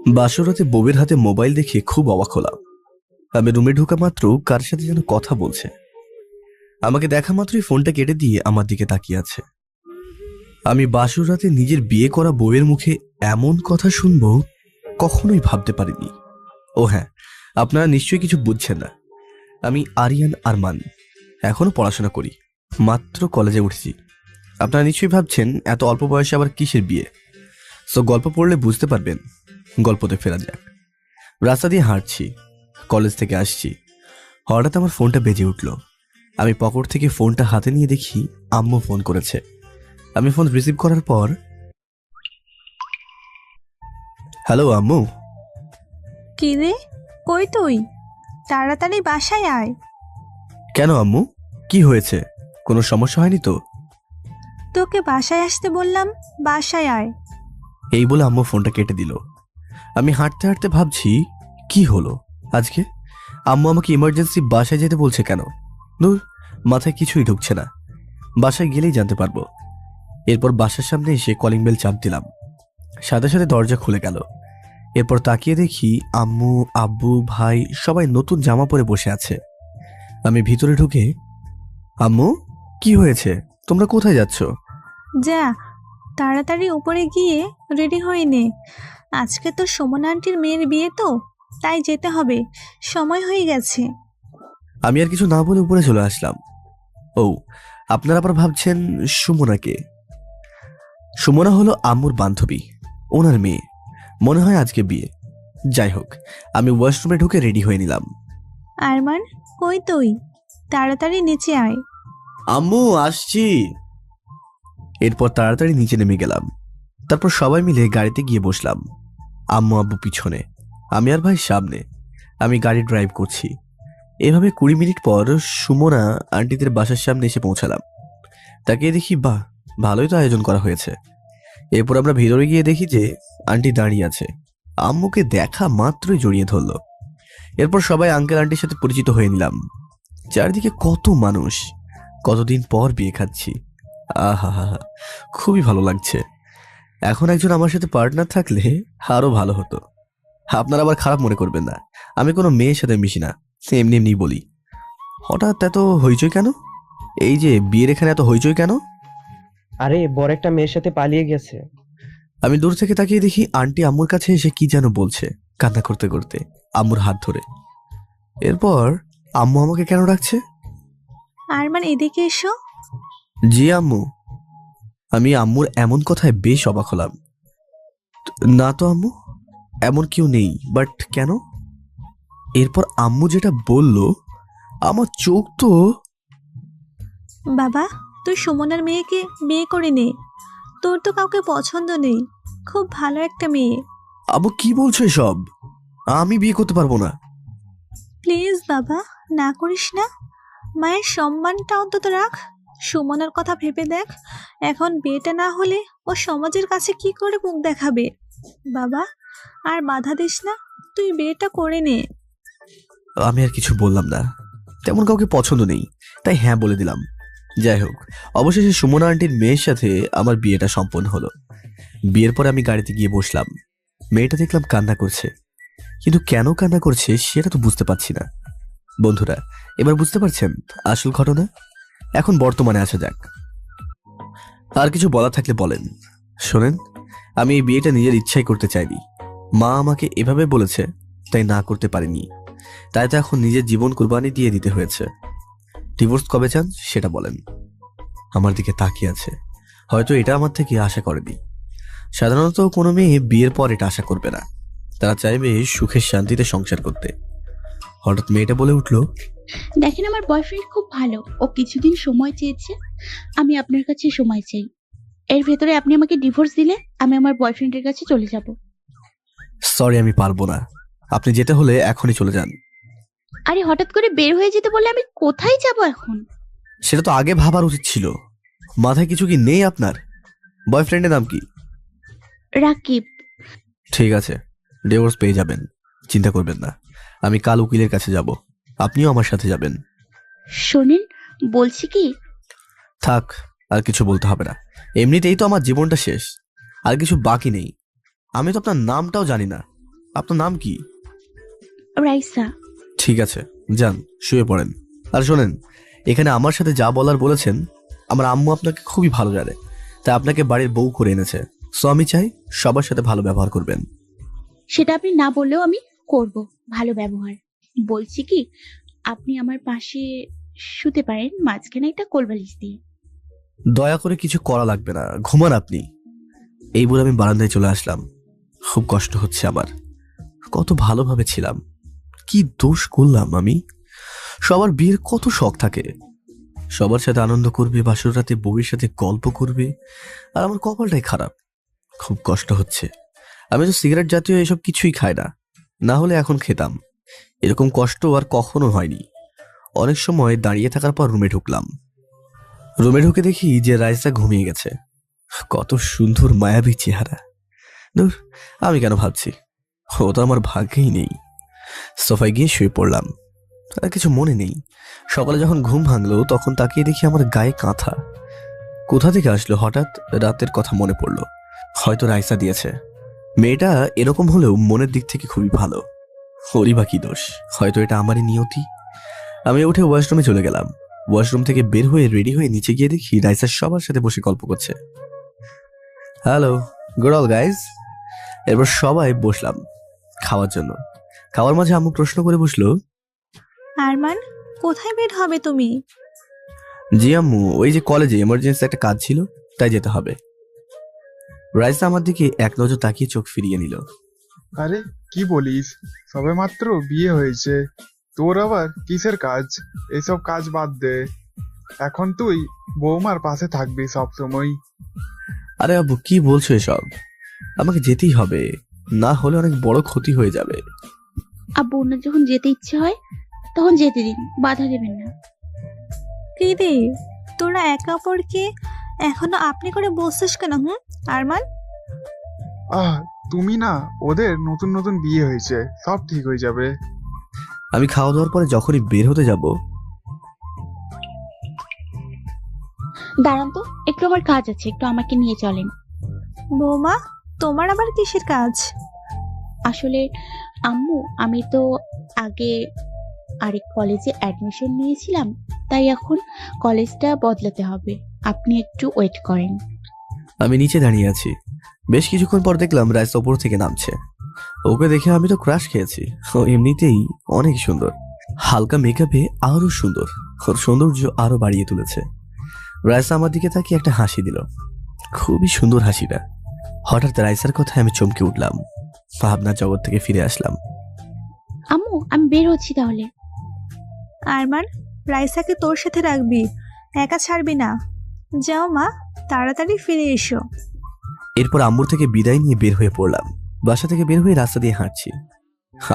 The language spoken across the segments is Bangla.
বাসরাতে বউয়ের হাতে মোবাইল দেখে খুব অবাক হলাম। আমি রুমে ঢোকা মাত্র কার সাথে যেন কথা বলছে। আমাকে দেখা মাত্রই ফোনটা কেটে দিয়ে আমার দিকে তাকিয়ে আছে। আমি বাসরাতে নিজের বিয়ে করা বউয়ের মুখে এমন কথা শুনবো কখনোই ভাবতে পারিনি। ও হ্যাঁ, আপনারা নিশ্চয়ই কিছু বুঝছেন না। আমি আরিয়ান আরমান, এখনো পড়াশোনা করি, মাত্র কলেজে উঠেছি। আপনারা নিশ্চয়ই ভাবছেন এত অল্প বয়সে আবার কিসের বিয়ে। সো গল্প পড়লে বুঝতে পারবেন। গল্পতে ফেরা যাক। রাস্তা দিয়ে হাঁটছি, কলেজ থেকে আসছি, হঠাৎ আমার ফোনটা বেজে উঠল। আমি পকেট থেকে ফোনটা হাতে নিয়ে দেখি আম্মু ফোন করেছে। আমি ফোন রিসিভ করার পর, হ্যালো আম্মু। কি রে, কই তুই? তাড়াতাড়ি বাসায় আয়। কেন আম্মু, কি হয়েছে? কোনো সমস্যা হয়নি তো? তোকে বাসায় আসতে বললাম, বাসায় আয়। এই বলে আম্মু ফোনটা কেটে দিল। আমি হাঁটতে হাঁটতে ভাবছি কি হলো আজকে। আম্মু আমাকে ইমার্জেন্সি বাসায় যেতে বলছে কেন? দূর, মাথায় কিছুই ঢুকছে না। বাসায় গেলেই জানতে পারবো। এরপর বাসার সামনে এসে কলিং বেল চাপ দিলাম। সাথে সাথে দরজা খুলে গেল। এরপর তাকিয়ে দেখি আম্মু, আব্বু, ভাই সবাই নতুন জামা পরে বসে আছে। আমি ভিতরে ঢুকে, আম্মু কি হয়েছে, তোমরা কোথায় যাচ্ছ? যা, তাড়াতাড়ি উপরে গিয়ে রেডি হয়ে নে। আজকে তো সুমনা আন্টির মেয়ের বিয়ে, তো তাই যেতে হবে, সময় হয়ে গেছে। আমি আর কিছু না বলে উপরে চলে আসলাম। ও, আপনারা আবার ভাবছেন সুমনাকে? সুমনা হলো আম্মুর বান্ধবী, ওনার মেয়ে। মনে হয় আজকে বিয়ে। যাই হোক, আমি ওয়াশরুমে ঢুকে রেডি হয়ে নিলাম। আরমান, কই তুই? তাড়াতাড়ি নিচে আয়। আম্মু আসছি। এরপর তাড়াতাড়ি নিচে নেমে গেলাম। তারপর সবাই মিলে গাড়িতে গিয়ে বসলাম। আম্মু আব্বু পিছনে, আমি আর ভাই সামনে। আমি গাড়ি ড্রাইভ করছি। এভাবে 20 মিনিট পর সুমনা আন্টিদের বাসার সামনে এসে পৌঁছালাম। তাকিয়ে দেখি, বাহ, ভালোই তো আয়োজন করা হয়েছে। এরপর আমরা ভিতরে গিয়ে দেখি যে আন্টি দাঁড়িয়ে আছে। আম্মুকে দেখা মাত্রই জড়িয়ে ধরলো। এরপর সবাই আঙ্কেল আন্টির সাথে পরিচিত হয়ে নিলাম। চারদিকে কত মানুষ, কতদিন পর বিয়ে খাচ্ছি। আহা হা হা, খুবই ভালো লাগছে। এখন একজন আমার সাথে পার্টনার থাকলে আরো ভালো হতো। আপনারা আবার খারাপ মনে করবেন না, আমি কোনো মেয়ের সাথে মিশি না, এমনি এমনি বলি। হঠাৎ এত হইচই কেন? এই যে বিয়ের এখানে এত হইচই কেন? আরে বড় একটা মেয়ের সাথে পালিয়ে গেছে। আমি দূর থেকে তাকিয়ে দেখি আন্টি আম্মুর কাছে এসে কি যেন বলছে, কান্না করতে করতে, আম্মুর হাত ধরে। এরপর আম্মু আমাকে কেন ডাকছে? আরমান, এদিকে এসো। জি আম্মু। আমি আম্মুর এমন কথায় বেশ অবাক হলাম। না তো আম্মু, এমন কেউ নেই, বাট কেন? এরপর আম্মু যেটা বলল, আমার চোখ তো। বাবা, তুই সুমনার মেয়েকে বিয়ে করে নে। তোর তো কাউকে পছন্দ নেই, খুব ভালো একটা মেয়ে। আম্মু কি বলছো এসব? আমি বিয়ে করতে পারবো না। প্লিজ বাবা, না করিস না। মায়ের সম্মানটা অন্তত রাখ। সুমনার কথা ভেবে দেখ, এখন বিয়েটা না হলে ও সমাজের কাছে কি করে মুখ দেখাবে। বাবা, আর বাধা দিস না, তুই বিয়েটা করে নে। আমি আর কিছু বললাম না, তেমন কাউকে পছন্দ নেই, তাই হ্যাঁ বলে দিলাম। যাই হোক, অবশেষে সুমনা আন্টির মেয়ের সাথে আমার বিয়েটা সম্পন্ন হলো। বিয়ের পরে আমি গাড়িতে গিয়ে বসলাম। মেয়েটা দেখলাম কান্না করছে, কিন্তু কেন কান্না করছে সেটা তো বুঝতে পারছি না। বন্ধুরা, এবার বুঝতে পারছেন আসল ঘটনা? এখন বর্তমানে আসা যাক। আর কিছু বলা থাকলে বলেন। শোনেন, আমি এই বিয়েটা নিজের ইচ্ছাই করতে চাইনি। মা আমাকে এভাবে বলেছে, তাই না করতে পারিনি। তাই তো এখন নিজের জীবন কুরবানি দিয়ে দিতে হয়েছে। ডিভোর্স কবে চান সেটা বলেন। আমার দিকে তাকিয়ে আছে, হয়তো এটা আমার থেকে আশা করেনি। সাধারণত কোনো মেয়ে বিয়ের পর এটা আশা করবে না, তারা চাইবে সুখের শান্তিতে সংসার করতে। হঠাৎ মেয়েটা বলে উঠল, দেখেন, আমার বয়ফ্রেন্ড খুব ভালো, ও কিছুদিন সময় চেয়েছে। আমি আপনার কাছে সময় চাই। এর ভেতরে আপনি আমাকে ডিভোর্স দিলে আমি আমার বয়ফ্রেন্ডের কাছে চলে যাব। সরি আমি পারবো না, আপনি যেতে হলে এখনই চলে যান। আরে হঠাৎ করে বের হয়ে যেতে বলে আমি কোথায় যাব এখন? সেটা তো আগে ভাবার উচিত ছিল। মাথায় কিছু কি নেই আপনার? বয়ফ্রেন্ডের নাম কি? রাকিব। ঠিক আছে, ডিভোর্স পেয়ে যাবেন, চিন্তা করবেন না। আমি কাল উকিলের কাছে যাব, আপনিও আমার সাথে যাবেন। শোনেন, বলছি কি, থাক, আর কিছু বলতে হবে না। এমনিতেই তো আমার জীবনটা শেষ, আর কিছু বাকি নেই। আমি তো আপনার নামটাও জানি না। আপনার নাম কি? রাইসা। ঠিক আছে, যান শুয়ে পড়েন। আর শোনেন, এখানে আমার সাথে যা বলার বলেছেন, আমার আম্মু আপনাকে খুবই ভালো জানে, তাই আপনাকে বাড়ির বউ করে এনেছে। সো আমি চাই সবার সাথে ভালো ব্যবহার করবেন। সেটা আপনি না বললেও আমি করব ভালো ব্যবহার। বলছি কি, আপনি আমার পাশে শুতে পারেন, মাঝখানে একটা কোলবালিশ দিয়ে। দয়া করে কিছু করা লাগবে না, ঘুমান আপনি। এই বলে আমি বারান্দায় চলে আসলাম। খুব কষ্ট হচ্ছে আমার। কত ভালোভাবে ছিলাম, কি দোষ করলাম আমি? সবার বিয়ের কত শখ থাকে, সবার সাথে আনন্দ করবে, বাসর রাতে বউয়ের সাথে গল্প করবে, আর আমার কপালটাই খারাপ। খুব কষ্ট হচ্ছে। আমি তো সিগারেট জাতীয় এসব কিছুই খাই না, না হলে এখন খেতাম। এরকম কষ্ট আর কখনো হয়নি। অনেক সময় দাঁড়িয়ে থাকার পর রুমে ঢুকলাম। রুমে ঢুকে দেখি যে রাইসা ঘুমিয়ে গেছে। কত সুন্দর মায়াবী চেহারা। ধুর, আমি কেন ভাবছি, ও তো আমার ভাগ্যেই নেই। সোফায় গিয়ে শুয়ে পড়লাম। আর কিছু মনে নেই। সকালে যখন ঘুম ভাঙলো তখন তাকিয়ে দেখি আমার গায়ে কাঁথা। কোথা থেকে আসলো হঠাৎ? রাতের কথা মনে পড়লো। হয়তো রাইসা দিয়েছে। মেয়েটা এরকম হলেও মনের দিক থেকে খুবই ভালো। ওরই বা কি দোষ, হয়তো এটা আমারই নিয়তি। আমি উঠে ওয়াশরুমে চলে গেলাম। ওয়াশরুম থেকে বের হয়ে রেডি হয়ে নিচে গিয়ে দেখি রাইসা সবার সাথে বসে গল্প করছে। Hello, good all guys. এরপর সবাই বসলাম খাওয়ার জন্য। খাওয়ার মাঝে আম্মু প্রশ্ন করে বসলো, আরমান, কোথায় বের হবে তুমি? জি আম্মু, ওই যে কলেজে এমার্জেন্সি একটা কাজ ছিল, তাই যেতে হবে। রাইসা আমার দিকে এক নজর তাকিয়ে চোখ ফিরিয়ে নিল। আরে কি বলিস, সবে মাত্র বিয়ে হয়েছে, তোর আবার কিসের কাজ? এসব কাজ বাদ দে, এখন তুই বৌমার পাশে থাকবি সব সময়। আরে আব্বু, কি বলছো এসব? আমাকে যেতেই হবে, না হলে অনেক বড় ক্ষতি হয়ে যাবে। আব্বু ওনার যখন যেতে ইচ্ছে হয় তখন যেতে দিন, বাধা দেবেন না। কি রে, তোরা একে অপরকে এখনো আপনি করে বলছিস কেন? আরমান, আহ, তুমি না, ওদের নতুন নতুন বিয়ে হয়েছে, সব ঠিক হয়ে যাবে। আমি খাওয়া দাওয়ার পরে যখনই বের হতে যাব, দাঁড়ান তো, একটু আমার কাজ আছে, একটু আমাকে নিয়ে চলেন। বৌমা, তোমার আবার কিসের কাজ? আসলে আম্মু, আমি তো আগে আরেক কলেজে অ্যাডমিশন নিয়েছিলাম, তাই এখন কলেজটা বদলাতে হবে। আপনি একটু ওয়েট করেন। আমি নিচে দাঁড়িয়ে আছি। বেশ কিছুক্ষণ পর দেখলাম রাইসা ওপর থেকে নামছে। ওকে দেখে আমি তো ক্রাশ খেয়েছি। ও এমনিতেই অনেক সুন্দর, হালকা মেকআপে আরো সুন্দর। ওর সৌন্দর্য আরো বাড়িয়ে তুলেছে। রাইসা আমার দিকে তাকিয়ে একটা হাসি দিল, খুবই সুন্দর হাসিটা। হঠাৎ রাইসার কথায় আমি চমকে উঠলাম, ভাবনার জগৎ থেকে ফিরে আসলাম। আম্মু, আমি বের হচ্ছি তাহলে। আরমান, রাইসাকে তোর সাথে রাখবি, একা ছাড়বি না। যাও মা, তাড়াতাড়ি ফিরে এসো। এরপর আম্মুর থেকে বিদায় নিয়ে বের হয়ে পড়লাম। বাসা থেকে বের হয়ে রাস্তা দিয়ে হাঁটছি।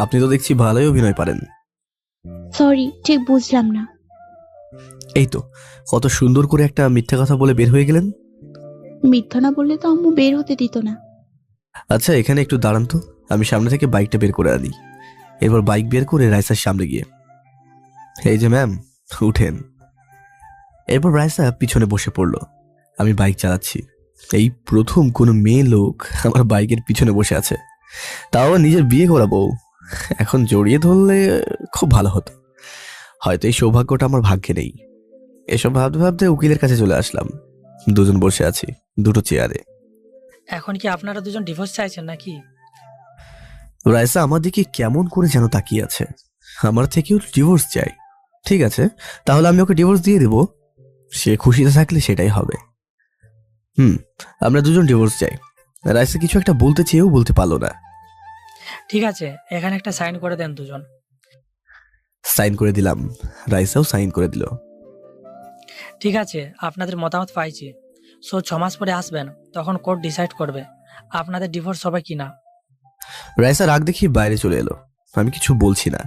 আপনি তো দেখছি ভালোই অভিনয় পারেন। সরি, ঠিক বুঝলাম না। এই তো, কত সুন্দর করে একটা মিথ্যা কথা বলে বের হয়ে গেলেন। মিথ্যা না বললে তো আম্মু বের হতে দিত না। আচ্ছা, এখানে একটু দাঁড়ান তো, আমি সামনে থেকে বাইকটা বের করে আনি। এরপর বাইক বের করে রাইসার সামনে গিয়ে, এই যে ম্যাম, উঠেন। এরপর রাইসা পিছনে বসে পড়লো। আমি বাইক চালাচ্ছি। এই প্রথম কোনো মেয়ে লোক আমার বাইকের পিছনে বসে আছে, তাও আবার নিজের বিয়ে করা বউ। এখন জড়িয়ে ধরলে খুব ভালো হতো। হয়তো এই সৌভাগ্যটা আমার ভাগ্যে নেই। এসব ভাবতে ভাবতে উকিলের কাছে চলে আসলাম। দুজন বসে আছি দুটো চেয়ারে। এখন কি আপনারা দুজন ডিভোর্স চাইছেন নাকি? রাইসা আমার দিকে কেমন করে যেন তাকিয়ে আছে। আমার থেকেও ডিভোর্স চাই? ঠিক আছে, তাহলে আমি ওকে ডিভোর্স দিয়ে দেব। সে খুশিতে থাকলে সেটাই হবে। আমরা দুজন ডিভোর্স চাই। রাইসা কিছু একটা বলতে চেয়েও বলতে পারলো না। ঠিক আছে, এখানে একটা সাইন করে দেন দুজন। সাইন করে দিলাম। রাইসাও সাইন করে দিল। ঠিক আছে, আপনাদের মতামত পাইছি। সো 6 মাস পরে আসবেন, তখন কোর্ট ডিসাইড করবে আপনাদের ডিভোর্স হবে কিনা। রাইসা রাগ দেখিয়ে বাইরে চলে এলো। আমি কিছু বলছি না।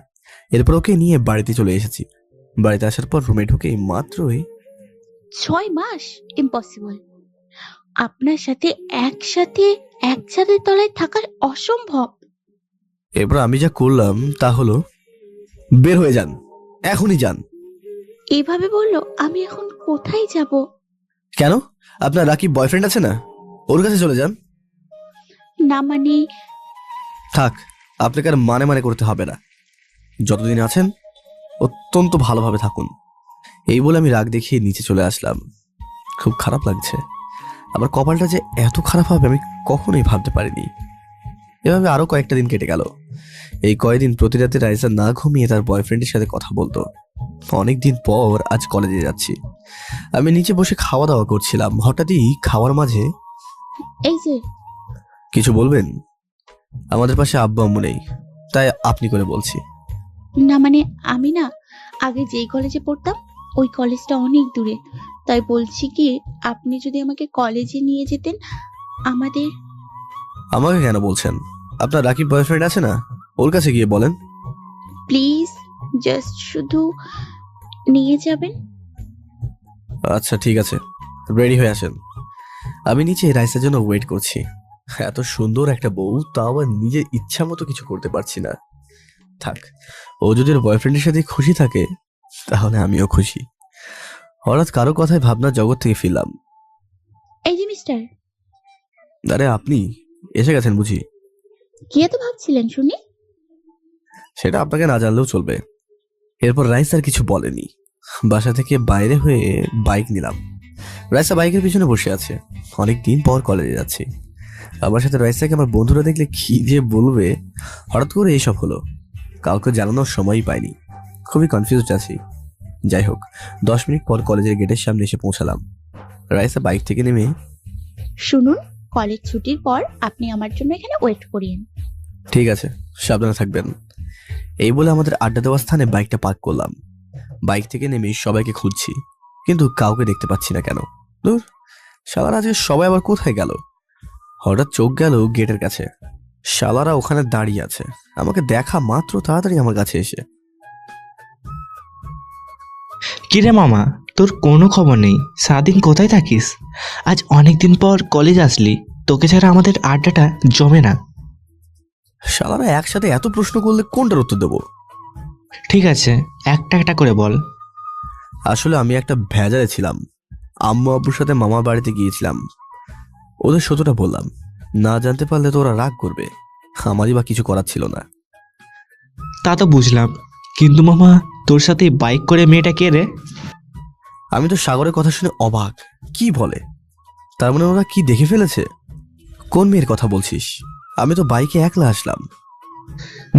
এরপর ওকে নিয়ে বাড়িতে চলে এসেছি। বাড়িতে আসার পর রুমে ঢুকে মাত্রই 6 মাস? ইম্পসিবল। আপনার সাথে একসাথে এক ছাদের তলায় থাকার অসম্ভব। এরপর আমি যা করলাম তা হলো, বের হয়ে যান, এখনই যান। এইভাবে বললো, আমি এখন কোথায় যাব? কেন? আপনার রাকিব বয়ফ্রেন্ড আছে না? ওর কাছে চলে যান। না মানে, থাক, আপনাকে আর মানে মানে করতে হবে না। যতদিন আছেন অত্যন্ত ভালোভাবে থাকুন। এই বলে আমি রাগ দেখিয়ে নিচে চলে আসলাম। খুব খারাপ লাগছে। আমার কপালটা যে এত খারাপ হবে আমি কখনোই ভাবতে পারিনি। এভাবে আরো কয়েকটা দিন কেটে গেল। এই কয়েকদিন প্রতি রাতে রাইসা না ঘুমিয়ে তার বয়ফ্রেন্ডের সাথে কথা বলতো। অনেকদিন পর আজ কলেজে যাচ্ছি। আমি নিচে বসে খাওয়া দাওয়া করছিলাম। হঠাৎই খাওয়ার মাঝে, এই যে, কিছু বলবেন? আমাদের পাশে আব্বু আম্মু নেই, তাই আপনি করে বলছি। না মানে আমি না আগে যেই কলেজে পড়তাম ওই কলেজটা অনেক দূরে, তাই বলছি কি আপনি যদি আমাকে কলেজে নিয়ে যেতেন। আমাদের আমাকে কেন বলছেন? আপনার রাকিব বয়ফ্রেন্ড আছে না, ওর কাছে গিয়ে বলেন। প্লিজ জাস্ট শুধু নিয়ে যাবেন। আচ্ছা ঠিক আছে, রেডি হয়ে আসেন। আমি নিচে রাইসের জন্য ওয়েট করছি। এত সুন্দর একটা বউ, তাও আবার নিজের ইচ্ছা মতো কিছু করতে পারছি না। থাক, ও যদি ওর বয়ফ্রেন্ডের সাথে খুশি থাকে তাহলে আমিও খুশি। হঠাৎ কারো কথায় ভাবনার জগৎ থেকে ফিরলাম। এই যে মিস্টার, আরে আপনি এসে গেছেন বুঝি? কি এত ভাবছিলেন শুনি? সেটা আপনাকে না জানলেও চলবে। এরপর রাইস আর কিছু বলেনি। বাসা থেকে বাইরে হয়ে বাইক নিলাম। রাইসা বাইকের পিছনে বসে আছে। অনেক দিন পর কলেজে যাচ্ছি। আমার সাথে রাইসাকে আমার বন্ধুরা দেখলে কি যে বলবে। হঠাৎ করে এইসব হলো, কাউকে জানানোর সময়ই পাইনি। খুবই কনফিউজড আছি। যাই হোক, 10 মিনিট পর কলেজের গেটের সামনে এসে পৌঁছালাম। রাইসা বাইক থেকে নেমে, শুনুন, কলেজ ছুটির পর আপনি আমার জন্য এখানে ওয়েট করিয়েন। ঠিক আছে, সাবধানে থাকবেন। এই বলে আমাদের আড্ডা দেওয়ার স্থানে বাইকটা পার্ক করলাম। বাইক থেকে নেমে সবাইকে খুঁজছি, কিন্তু কাউকে দেখতে পাচ্ছি না কেন। দূর, শালারা আজকে সবাই আবার কোথায় গেল? হঠাৎ চোখ গেল গেটের কাছে। শালারা ওখানে দাঁড়িয়ে আছে। আমাকে দেখা মাত্র তাড়াতাড়ি আমার কাছে এসে, কিরে মামা, তোর কোনো খবর নেই? সারাদিন কোথায় থাকিস? আজ অনেকদিন পর কলেজ আসলি, তোকে ছাড়া আমাদের আড্ডাটা জমে না। শালারা একসাথে এত প্রশ্ন করলে কোনটার উত্তর দেবো? ঠিক আছে, একটা একটা করে বল। আসলে আমি একটা ভেজালে ছিলাম। আম্মু আব্বুর সাথে মামার বাড়িতে গিয়েছিলাম। ওদের সত্যটা বললাম। না জানতে পারলে তো ওরা রাগ করবে। আমারই বা কিছু করার ছিল না। তা তো বুঝলাম, কিন্তু মামা তোর সাথে বাইক করে মেয়েটা কে রে? আমি তো সাগরের কথা শুনে অবাক। কি বলে? তার মানে ওরা কি দেখে ফেলেছে? কোন মেয়ের কথা বলছিস? আমি তো বাইকে একলা আসলাম।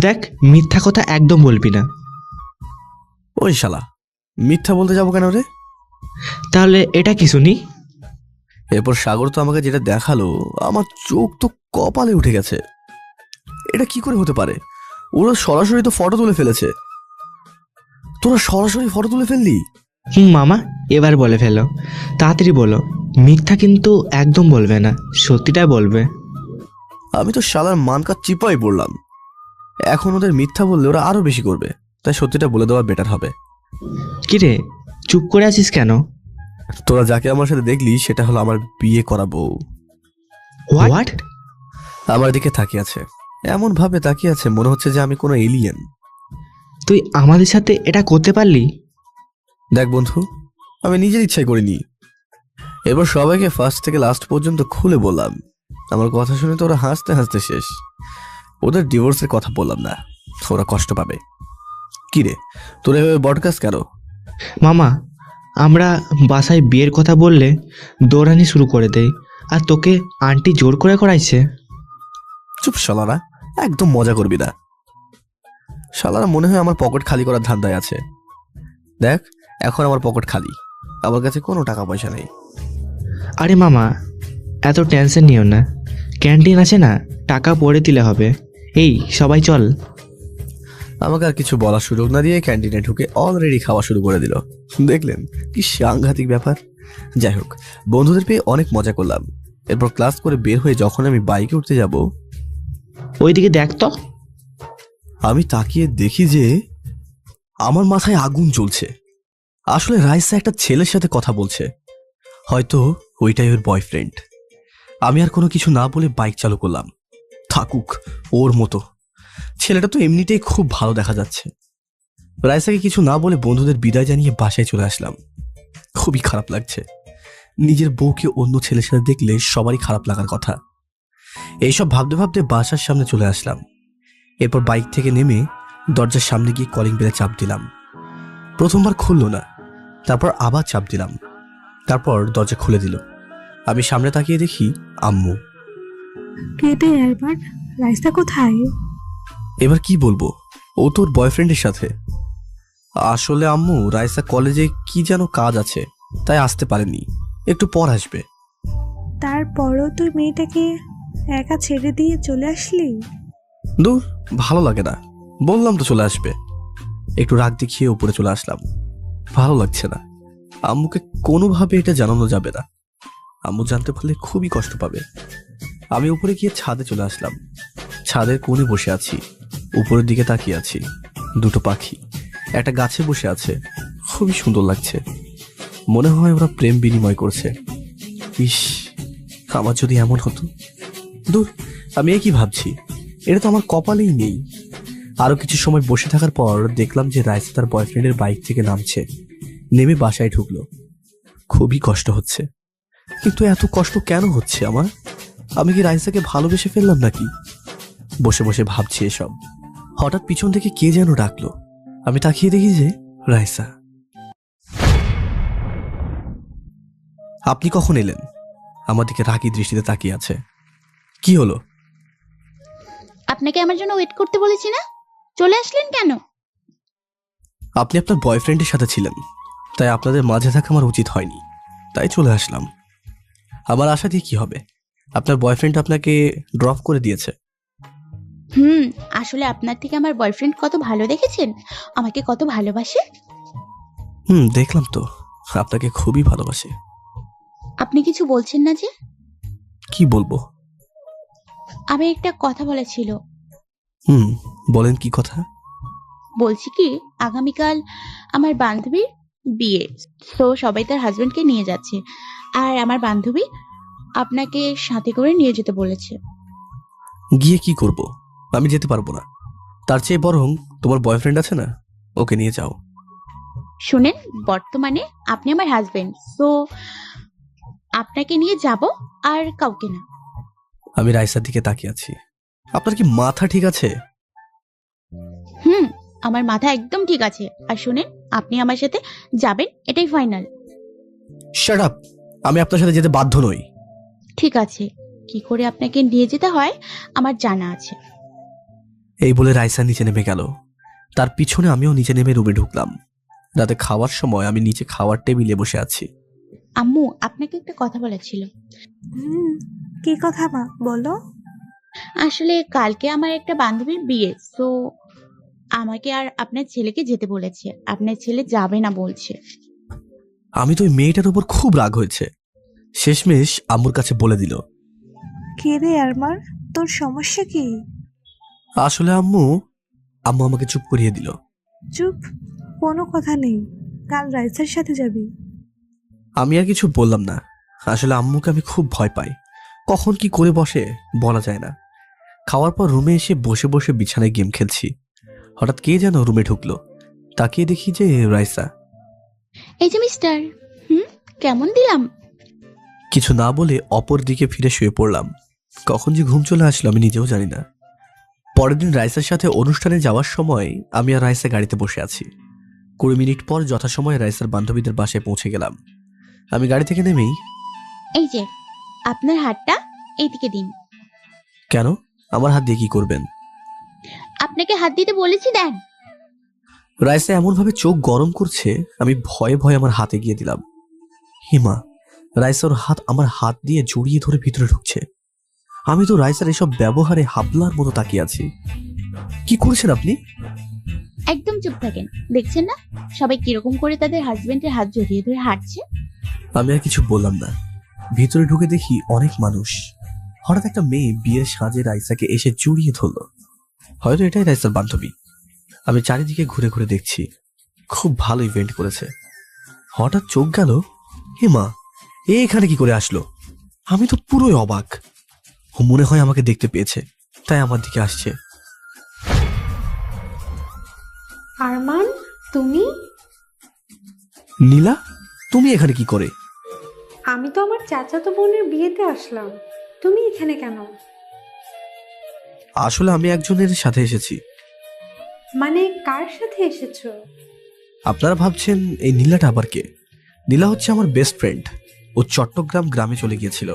দেখ, মিথ্যা কথা একদম বলবি না। ওই শালা, মিথ্যা বলতে যাবো কেন রে? তাহলে এটা কি শুনি? এরপর সাগর তো আমাকে যেটা দেখালো, আমার চোখ তো কপালে উঠে গেছে। এটা কি করে হতে পারে? ওরা সরাসরি তো ফটো তুলে ফেলেছে। তোরা সরাসরি ফটো তুলে ফেললি? মামা, এবার বলে ফেলো, তাড়াতাড়ি বলো। মিথ্যা কিন্তু একদম বলবে না, সত্যিটাই বলবে। আমি তো শালার মানকা চিপাই পড়লাম। এখন ওদের মিথ্যা বললে ওরা আরো বেশি করবে, তাই সত্যিটা বলে দেওয়া বেটার হবে। কিরে, চুপ করে আছিস কেন? তোরা যাকে আমার সাথে দেখলি সেটা হলো আমার বিয়ে করা বউ। হোয়াট? আমার দিকে তাকিয়ে আছে, এমন ভাবে তাকিয়ে আছে মনে হচ্ছে যে আমি কোনো এলিয়েন। তুই আমাদের সাথে এটা করতে পারলি? দেখ বন্ধু, আমি নিজের ইচ্ছাই করিনি। এবার সবাইকে ফার্স্ট থেকে লাস্ট পর্যন্ত খুলে বললাম। আমার কথা শুনে তো ওরা হাসতে হাসতে শেষ। ওদের ডিভোর্সের কথা বললাম না, ওরা কষ্ট পাবে। কি রে, তোরা এভাবে বডকাস্ট কেন? মামা, আমরা বাসায় বিয়ের কথা বললে দৌড়ানি শুরু করে দেয়, আর তোকে আন্টি জোর করে করাইছে। চুপ শালারা, একদম মজা করবি না। শালারা মনে হয় আমার পকেট খালি করার ধান্দায় আছে। দেখ, এখন আমার পকেট খালি, আমার কাছে কোনো টাকা পয়সা নেই। আরে মামা, এত টেনশন নিও না, ক্যান্টিন আছে না, টাকা পরে দিলে হবে। এই সবাই চল। আমাকে আর কিছু বলার সুযোগ না দিয়ে ক্যান্টিনে ঢুকে অলরেডি খাওয়া শুরু করে দিল। দেখলেন কি সাংঘাতিক ব্যাপার। যাই হোক, বন্ধুদের পেয়ে অনেক মজা করলাম। এরপর ক্লাস করে বের হয়ে যখন আমি বাইকে উঠতে যাব, ওইদিকে দেখ তো। আমি তাকিয়ে দেখি যে আমার মাথায় আগুন জ্বলছে। আসলে রাইসা একটা ছেলের সাথে কথা বলছে, হয়তো ওইটাই ওর বয়ফ্রেন্ড। আমি আর কোনো কিছু না বলে বাইক চালু করলাম। থাকুক ওর মতো, ছেলেটা তো এমনিতেই খুব ভালো দেখা যাচ্ছে। রাইসাকে কিছু না বলে বন্ধুদের বিদায় জানিয়ে বাসায় চলে আসলাম। খুবই খারাপ লাগছে। নিজের বউকে অন্য ছেলের সাথে দেখলে সবারই খারাপ লাগার কথা। এইসব ভাবতে ভাবতে বাসার সামনে চলে আসলাম। এরপর বাইক থেকে নেমে দরজার সামনে গিয়ে কলিং বেলে চাপ দিলাম। প্রথমবার খুললো না, তারপর আবার চাপ দিলাম, তারপর দরজা খুলে দিল। আমি সামনে তাকিয়ে দেখি আম্মু। কেটে এবার রাইসা কোথায়? এবার কি বলবো, ও তোর বয়ফ্রেন্ডের সাথে। আসলে আম্মু, রাইসা কলেজে কি যেন কাজ আছে, তাই আসতে পারেনি, একটু পর আসবে। তারপরও তুই মেয়েটাকে একা ছেড়ে দিয়ে চলে আসলি? দূর, ভালো লাগে না, বললাম তো চলে আসবে। একটু রাগ দেখিয়ে উপরে চলে আসলাম। ভালো লাগছে না, আম্মুকে কোনোভাবে এটা জানানো যাবে না, আম্মু জানতে পারলে খুবই কষ্ট পাবে। আমি উপরে গিয়ে ছাদে চলে আসলাম। ছাদের কোণে বসে আছি, উপরের দিকে তাকিয়ে আছি। দুটো পাখি একটা গাছে বসে আছে, খুবই সুন্দর লাগছে। মনে হয় ওরা প্রেম বিনিময় করছে। ইস, আমার যদি এমন হতো। দূর, আমি কি ভাবছি, এটা তো আমার কপালেই নেই। আরো কিছু সময় বসে থাকার পর দেখলাম যে রাইসা তার বয়ফ্রেন্ডের বাইক থেকে নামছে, নেমে বাসায় ঢুকলো। খুবই কষ্ট হচ্ছে, কিন্তু এত কষ্ট কেন হচ্ছে আমার? আমি কি রাইসাকে ভালোবেসে ফেললাম নাকি? বসে বসে ভাবছি এসব। হঠাৎ পিছন থেকে কে যেন ডাকলো। আমি তাকিয়ে দেখি যে রাইসা। আপনি কখন এলেন? আমার দিকে রাগী দৃষ্টিতে তাকিয়ে আছে। কি হলো? আপনাকে আমার জন্য ওয়েট করতে বলেছি না, চলে আসলেন কেন? আপনি আপনার বয়ফ্রেন্ডের সাথে ছিলেন, তাই আপনাদের মাঝে থাকা আমার উচিত হয়নি, তাই চলে আসলাম। আমার আশা দিয়ে কি হবে? আপনার বয়ফ্রেন্ড আপনাকে ড্রপ করে দিয়েছে। আসলে আপনার থেকে আমার বয়ফ্রেন্ড কত ভালো দেখেছেন, আমাকে কত ভালোবাসে। দেখলাম তো, আপনাকে খুবই ভালোবাসে। আপনি কিছু বলছেন না যে? কি বলবো? আমি একটা কথা বলা ছিল। বলেন, কি কথা? বলছি কি, আগামীকাল আমার বান্ধবীর বিয়ে, তো সবাই তার হাজবেন্ডকে নিয়ে যাচ্ছে, আর আমার বান্ধবী আপনাকে সাথে করে নিয়ে যেতে বলেছে। গিয়ে কি করব? আমি যেতে পারবো না। তার চেয়ে বরং তোমার বয়ফ্রেন্ড আছে না, ওকে নিয়ে যাও। শুনেন, বর্তমানে আপনি আমার হাজবেন্ড, তো আপনাকে নিয়ে যাব, আর কাউকে না। আমি রাইসার দিকে তাকিয়ে আছি। আপনার কি মাথা ঠিক আছে? আমার মাথা একদম ঠিক আছে। আর শুনেন, আপনি আমার সাথে যাবেন, এটাই ফাইনাল। Shut up! আমি আপনার সাথে যেতে বাধ্য নই। ঠিক আছে, কি করে আপনাকে নিয়ে যেতে হয় আমার জানা আছে। এই বলে রাইসা নিচে নেমে গেল। তার পিছনে আমিও নিচে নেমে রুমে ঢুকলাম। রাতে খাওয়ার সময় আমি নিচে খাওয়ার টেবিলে বসে আছি। আম্মু, আপনাকে একটা কথা বলার ছিল। কি কথা মা, বলো। আসলে কালকে আমার একটা বান্ধবীর বিয়ে, তো আমাকে আর আপনার ছেলেকে যেতে বলেছে, আপনার ছেলে যাবে না বলছে। আমি তো ওই মেয়েটার উপর খুব রাগ হয়েছে। শেষমেশ আম্মুর কাছে বলে দিল। কে রে আরমান, তোর সমস্যা কি? আসলে আম্মু আমাকে চুপ করিয়ে দিল। চুপ, কোনো কথা নেই, কাল রাইসার সাথে যাবি। আমি আর কিছু বললাম না। আসলে আম্মুকে আমি খুব ভয় পাই, কখন কি করে বসে বলা যায় না। খাওয়ার পর রুমে এসে বসে বসে বিছানায় গেম খেলছি। হঠাৎ কে যেন রুমে ঢুকলো। তাকিয়ে দেখি যে রাইসা। এই যে মিস্টার, কেমন দিলাম? কিছু না বলে অপর দিকে ফিরে শুয়ে পড়লাম। কখন যে ঘুম চলে আসলো আমি নিজেও জানি না। পরের দিন রাইসার সাথে অনুষ্ঠানে যাওয়ার সময় আমি আর রাইসা গাড়িতে বসে আছি। 20 মিনিট পর যথাসময়ে রাইসার বান্ধবীদের বাসায় পৌঁছে গেলাম। আমি গাড়ি থেকে নেমেই, এই যে আপনার হাতটা এইদিকে দিন। কেন? আমার হাত দিয়ে কি করবেন? আপনাকে হাত দিতে বলেছি, দেন। রাইসা এমন ভাবে চোখ গরম করছে, আমি ভয়ে ভয়ে আমার হাতে গিয়ে দিলাম। হিমা, রাইসার হাত আমার হাত দিয়ে জড়িয়ে ধরে ভিতরে ঢুকছে। আমি তো রাইসার এসব ব্যবহারে হাবলার মতো তাকিয়ে আছি। কি করছেন আপনি? একদম চুপ থাকেন, দেখছেন না সবাই কিরকম করে তাদের হাজবেন্ডের হাত জড়িয়ে ধরে হাঁটছে। আমি আর কিছু বললাম না। ভিতরে ঢুকে দেখি অনেক মানুষ। হঠাৎ একটা মেয়ে বিয়ের সাজে রাইসাকে এসে জড়িয়ে ধরলো। হয়তো এটাই রাইসার বান্ধবী। আমি চারিদিকে ঘুরে ঘুরে দেখছি, খুব ভালো ইভেন্ট করেছে। হঠাৎ চোখ গেল, হে মা, এখানে কি করে আসলো? আমি তো পুরোই অবাক। ও মনে হয় আমাকে দেখতে পেয়েছে, তাই আমার দিকে আসছে। আরমান, তুমি? নীলা, তুমি এখানে কি করে? আমি তো আমার চাচাতো বোনের বিয়েতে আসলাম, তুমি এখানে কেন? আসলে আমি একজনের সাথে এসেছি। মানে কার সাথে এসেছো? আপনারা ভাবছেন এই নীলাটা আবার কে? নীলা হচ্ছে আমার বেস্ট ফ্রেন্ড। ও চট্টগ্রাম গ্রামে চলে গিয়েছিল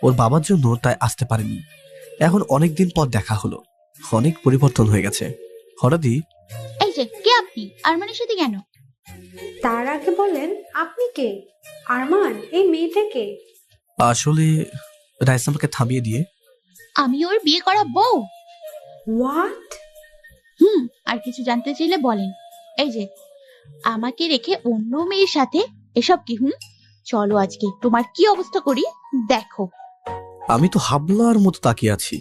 ওর বাবার জন্য, তাই আসতে পারেনি। এখন অনেক দিন পর দেখা হলো, অনেক পরিবর্তন হয়ে গেছে। হঠাৎই এই যে কে আপনি আরমানের সাথে কেন? তার আগে বলেন আপনি কে? আরমান, এই মেয়েটা কে? আসলে রাইস আমাকে থামিয়ে দিয়ে আমি ওর বিয়ে করা বউ। হোয়াট? আর কিছু জানতে চাইলে বলেন। এই যে আমাকে রেখে অন্য মেয়ের সাথে এসব কি? চলো আজকে তোমার কি অবস্থা করি দেখো। আমি তো হাবলার মতো তাকিয়ে আছি।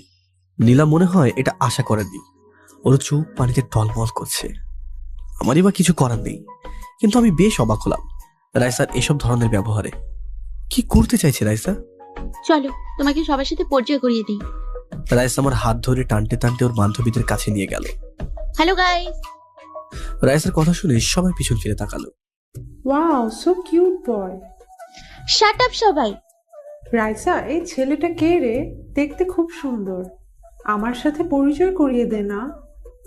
নীলা মনে হয় এটা আশা করেনি। ওর চোখ পানিতে টলমল করছে। আমারই বা কিছু করার নেই, কিন্তু আমি বেশ অবাক হলাম রাইসার এসব ধরনের ব্যবহারে। কি করতে চাইছে রাইসা? চলো তোমাকে সবার সাথে পরিচয় করিয়ে দিই। রাইসা আমার হাত ধরে টানতে টানতে ওর বান্ধবীদের কাছে নিয়ে গেল। Hello guys. রাইসার কথা শুনে সবাই পিছন ফিরে তাকালো। ওয়াও, সো কিউট বয়। শাট আপ সবাই। রাইসা, এই ছেলেটা কে রে? দেখতে খুব সুন্দর। আমার সাথে পরিচয় করিয়ে দে না।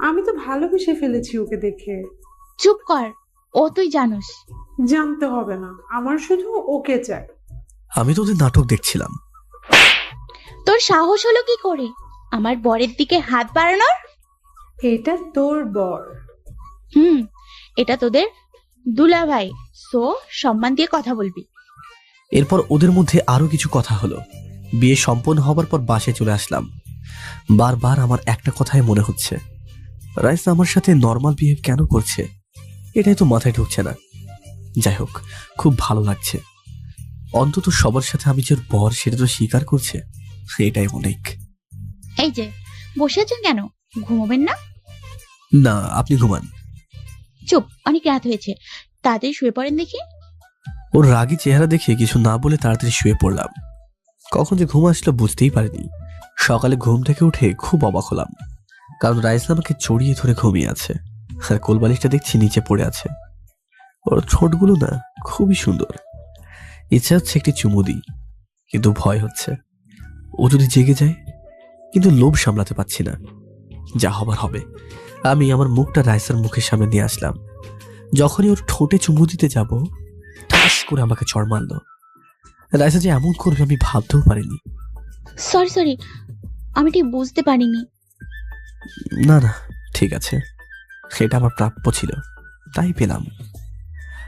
আমি তো ভালোবেসে ফেলেছি ওকে দেখে। চুপ কর, ও তুই জানোস। জানতে হবে না, আমার শুধু ওকে চাই। আমি তো ওদের নাটক দেখছিলাম। তোর সাহস হলো কি করে আমার বরের দিকে হাত বাড়ানোর? এটা তোর বর। এটা তোদের দুলা ভাই, সো সম্মান দিয়ে কথা বলবি। এরপর ওদের মধ্যে আরো কিছু কথা হলো। বিয়ে সম্পন্ন হবার পর বাসায় চলে আসলাম। বারবার আমার একটা কথাই মনে হচ্ছে, রাইসা আমার সাথে নর্মাল বিহেভ কেন করছে? এটাই তো মাথায় ঢুকছে না। যাই হোক, খুব ভালো লাগছে। অন্তত সবার সাথে আমি যে ওর বর সেটা তো স্বীকার করছে, এটাই অনেক। এই যে বসে আছেন কেন, ঘুমোবেন না? না, আপনি ঘুমান। চুপ, অনেক রাত হয়েছে, তাড়াতাড়ি শুয়ে পড়েন দেখি। ওর রাগী চেহারা দেখে কিছু না বলে তাড়াতাড়ি শুয়ে পড়লাম। কখন যে ঘুম আসলো বুঝতেই পারিনি। সকালে ঘুম থেকে উঠে খুব অবাক হলাম, কারণ রাইসা আমাকে জড়িয়ে ধরে ঘুমিয়ে আছে, আর কোলবালিশটা দেখছি নিচে পড়ে আছে। ওর ঠোঁটগুলো না খুবই সুন্দর। ইচ্ছা হচ্ছে একটি চুমু দিই, কিন্তু ভয় হচ্ছে ও যদি জেগে যায়। কিন্তু লোভ সামলাতে পারছি না। যা হবার হবে। আমি আমার মুখটা রাইসার মুখের সামনে নিয়ে আসলাম। যখনই ওর ঠোঁটে চুমু দিতে যাব, ঠাস করে আমাকে চড় মারলো। রাইসা যে এমন করবে আমি ভাবতেও পারিনি। সরি, আমি ঠিক বুঝতে পারিনি। না না, ঠিক আছে, সেটা আমার প্রাপ্য ছিল, তাই পেলাম।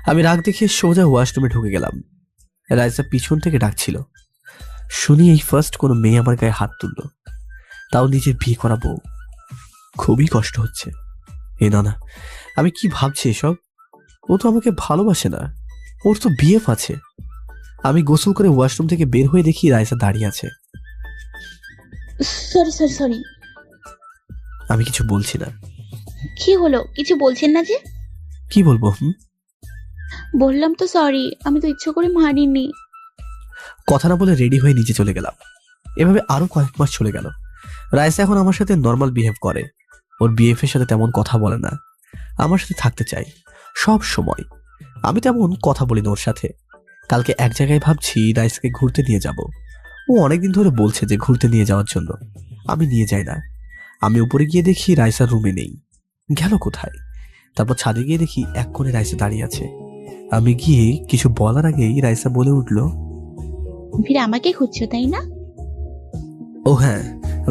আমি রাগ দেখিয়ে সোজা ওয়াশরুমে ঢুকে গেলাম। রাইসা পিছন থেকে ডাকছিল। শুনি এই ফার্স্ট কোনো মেয়ে আমার গায়ে হাত তুললো, তাও নিজের বিয়ে করা বউ। খুবই কষ্ট হচ্ছে। না না, আমি কি ভাবছি এসব? ও তো আমাকে ভালোবাসে না, ওর তো বিএফ আছে। আমি গোসল করে ওয়াশরুম থেকে বের হয়ে দেখি রাইসা দাঁড়িয়ে আছে। সরি। আমি কিছু বলছি না। কি হলো, কিছু বলছেন না যে? কি বলবো? বললাম তো সরি, আমি তো ইচ্ছে করে মারিনি। কথা না বলে রেডি হয়ে নিচে চলে গেলাম। এভাবে আরো কয়েক মাস চলে গেল। রাইসা এখন আমার সাথে নর্মাল বিহেভ করে। ওর বিএফ এর সাথে তেমন কথা বলে না, আমার সাথে থাকতে চাই সব সময়। আমি তেমন কথা বলি না ওর সাথে। কালকে এক জায়গায় ভাবছি রাইসাকে ঘুরতে নিয়ে যাব। ও অনেকদিন ধরে বলছে যে ঘুরতে নিয়ে যাওয়ার জন্য। আমি নিয়ে যাই না। আমি উপরে গিয়ে দেখি রাইসা রুমে নেই, গেল কোথায়? তারপর ছাদে গিয়ে দেখি এক কোণে রাইসা দাঁড়িয়ে আছে। আমি গিয়ে কিছু বলার আগেই রাইসা বলে উঠলো, ফিরে আমাকে খুঁজছো তাই না? ও হ্যাঁ,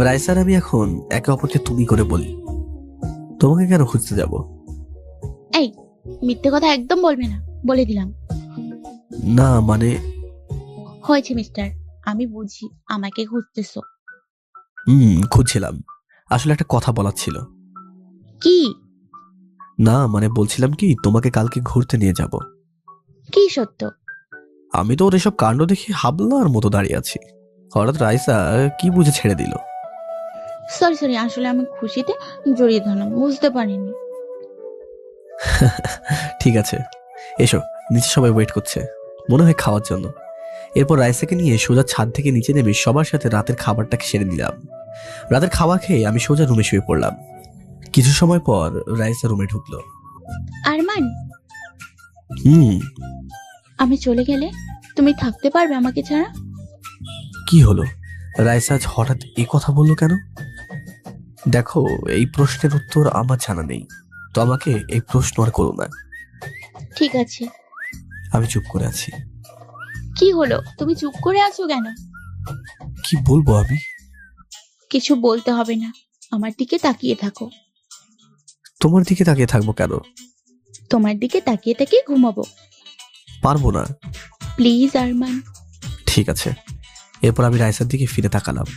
রাইসার আমি এখন একে অপরকে তুমি করে বলি। তোমাকে কেন খুঁজতে যাব? এই মিথ্যে কথা একদম বলবে না, বলে দিলাম। না মানে হয়েছে মিস্টার, আমি বুঝি আমাকে খুঁজতেছো। খুঁজছিলাম। আসলে একটা কথা বলার ছিল। কি? না মানে বলছিলাম কি, তোমাকে কালকে ঘুরতে নিয়ে যাব। কি সত্য? আমি তো ওর এসব কাণ্ড দেখে হাবলার মতো দাঁড়িয়ে আছি। হঠাৎ রাইসা কি বুঝে ছেড়ে দিল। সরি, আসলে আমি খুশিতে জড়িয়ে ধরলাম, বুঝতে পারিনি। ঠিক আছে, এসো, নিচে সবাই ওয়েট করছে মনে হয় খাওয়ার জন্য। এরপর রাইসাকে নিয়ে সোজা ছাদ থেকে নিচে নেমে সবার সাথে রাতের খাবারটাকে সেরে নিলাম। রাতের খাবার খেয়ে আমি সোজা রুমে শুয়ে পড়লাম। কিছু সময় পর রাইসা রুমে ঢুকলো। আরমান, হুম। আমি চলে গেলে তুমি থাকতে পারবে আমাকে ছাড়া? কি হলো? রাইসা আজ হঠাৎ এই কথা বললো কেন? দেখো, এই প্রশ্নের উত্তর আমার জানা নেই, তো আমাকে এই প্রশ্ন আর করো না। ঠিক আছে। আমি চুপ করে আছি। কি হলো, তুমি চুপ করে আছো কেন? কি বলবো আমি? কিছু বলতে হবে না, আমার দিকে তাকিয়ে থাকো। তোমার দিকে তাকিয়ে থাকবো কেন? তোমার দিকে তাকিয়ে তাকিয়ে ঘুমাবো। পারবো না। প্লিজ আরমান। ঠিক আছে। এরপর আমি রাইসার দিকে ফিরে তাকালাম।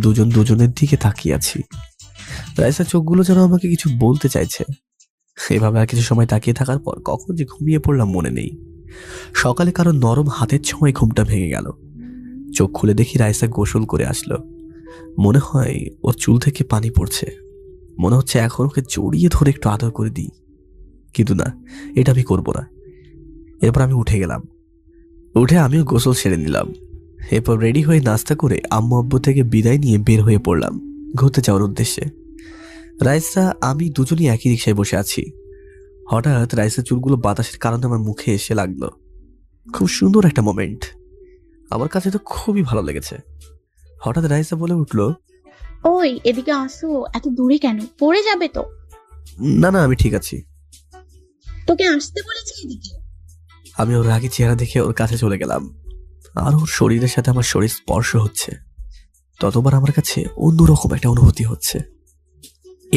দুজন দুজনের দিকে তাকিয়ে আছি। রাইসার চোখগুলো যেন আমাকে কিছু বলতে চাইছে। এভাবে আর কিছু সময় তাকিয়ে থাকার পর কখন যে ঘুমিয়ে পড়লাম মনে নেই। সকালে কারো নরম হাতের ছোঁয়ায় ঘুমটা ভেঙে গেল। চোখ খুলে দেখি রাইসা গোসল করে আসলো। মনে হয় ওর চুল থেকে পানি পড়ছে। মনে হচ্ছে এখন ওকে জড়িয়ে ধরে একটু আদর করে দিই, কিন্তু না, এটা আমি করবো না। এরপর আমি উঠে গেলাম। উঠে আমিও গোসল সেরে নিলাম। এরপর রেডি হয়ে নাস্তা করে আম্মু আব্বু থেকে বিদায় নিয়ে বের হয়ে পড়লাম ঘুরতে যাওয়ার উদ্দেশ্যে। রাইসা আমি দুজনই একই রিক্সায় বসে আছি। হঠাৎ রাইসার চুলগুলো বাতাসের কারণে আমার মুখে এসে লাগলো। খুব সুন্দর একটা মোমেন্ট, আমার কাছে তো খুবই ভালো লেগেছে। হঠাৎ রাইসা বলে উঠলো, ওই এদিকে আসো, এত দূরে কেন, পড়ে যাবে তো। না না, আমি ঠিক আছি। তোকে আসতে বলেছি এদিকে। আমি ওর রাগী চেহারা দেখে ওর কাছে চলে গেলাম, আর ওর শরীরের সাথে আমার শরীর স্পর্শ হচ্ছে। ততবার আমার কাছে অন্যরকম একটা অনুভূতি হচ্ছে।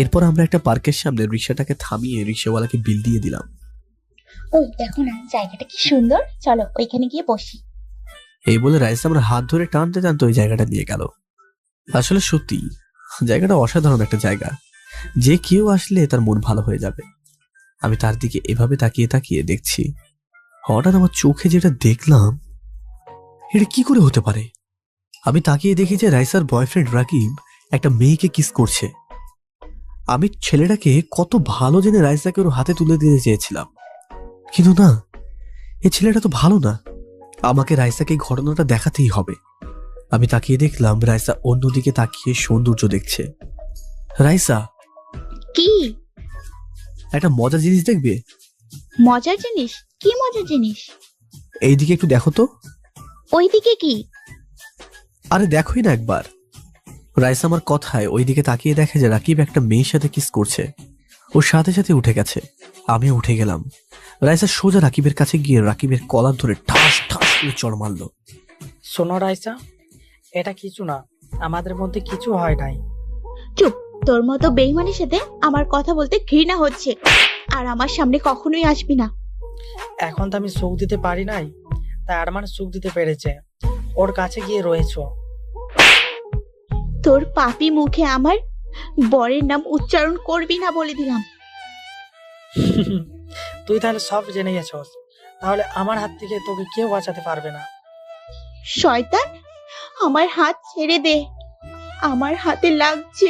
এরপর আমরা একটা পার্কের সামনে রিক্সাটাকে থামিয়ে রিক্সাওয়ালাকে বিল দিয়ে দিলাম। ওই দেখো না, জায়গাটা কি সুন্দর, চলো ওইখানে গিয়ে বসি। এই বলে রাইসা আমার হাত ধরে টানতে টানতে ওই জায়গাটা নিয়ে গেল। আসলে সত্যি জায়গাটা অসাধারণ একটা জায়গা, যে কেউ আসলে তার মন ভালো হয়ে যাবে। আমি তার দিকে এভাবে তাকিয়ে তাকিয়ে দেখছি। হঠাৎ আমার চোখে যেটা দেখলাম, এটা কি করে হতে পারে? আমি তাকিয়ে দেখি যে রাইসার বয়ফ্রেন্ড রাকিব একটা মেয়েকে কিস করছে। আমি ছেলেটাকে কত ভালো জেনে রাইসাকে ওর হাতে তুলে দিতে চেয়েছিলাম, কিন্তু না, এই ছেলেটা তো ভালো না। আমাকে রাইসাকে এই ঘটনাটা দেখাতেই হবে। আমি তাকিয়ে দেখলাম রাইসা অন্যদিকে তাকিয়ে সৌন্দর্য দেখছে। রাইসা, কি একটা মজার জিনিস দেখবে। মজার জিনিস? কি মজার জিনিস? এইদিকে একটু দেখো তো। ওইদিকে কি? আরে দেখোই না একবার। রাইসা আমার কথায় ওইদিকে তাকিয়ে দেখে যে রাকিব একটা মেয়ের সাথে কিস করছে। ওর সাথে সাথে উঠে গেছে। আমিও উঠে গেলাম। রাইসা সোজা রাকিবের কাছে গিয়ে রাকিবের কলার ধরে ঠাস ঠাস করে চড় মারলো। শোনো রাইসা, এটা কিছু না, আমাদের মধ্যে কিছু হয় নাই। চুপ, তোর মতো বেইমানের সাথে আমার কথা বলতে ঘৃণা হচ্ছে, আর আমার সামনে কখনোই আসবি না। এখন তো আমি সুখ দিতে পারি নাই, তাই আরমান সুখ দিতে পেরেছে। ওর কাছে গিয়ে রয়েছো। তোর পাপী মুখে আমার বরের নাম উচ্চারণ করবি না বলে দিলাম। তুই তাহলে সব জেনে গেছস, তাহলে আমার হাত থেকে তোকে কেউ বাঁচাতে পারবে না। শয়তান, আমার হাত ছেড়ে দে, আমার হাতে লাগছে।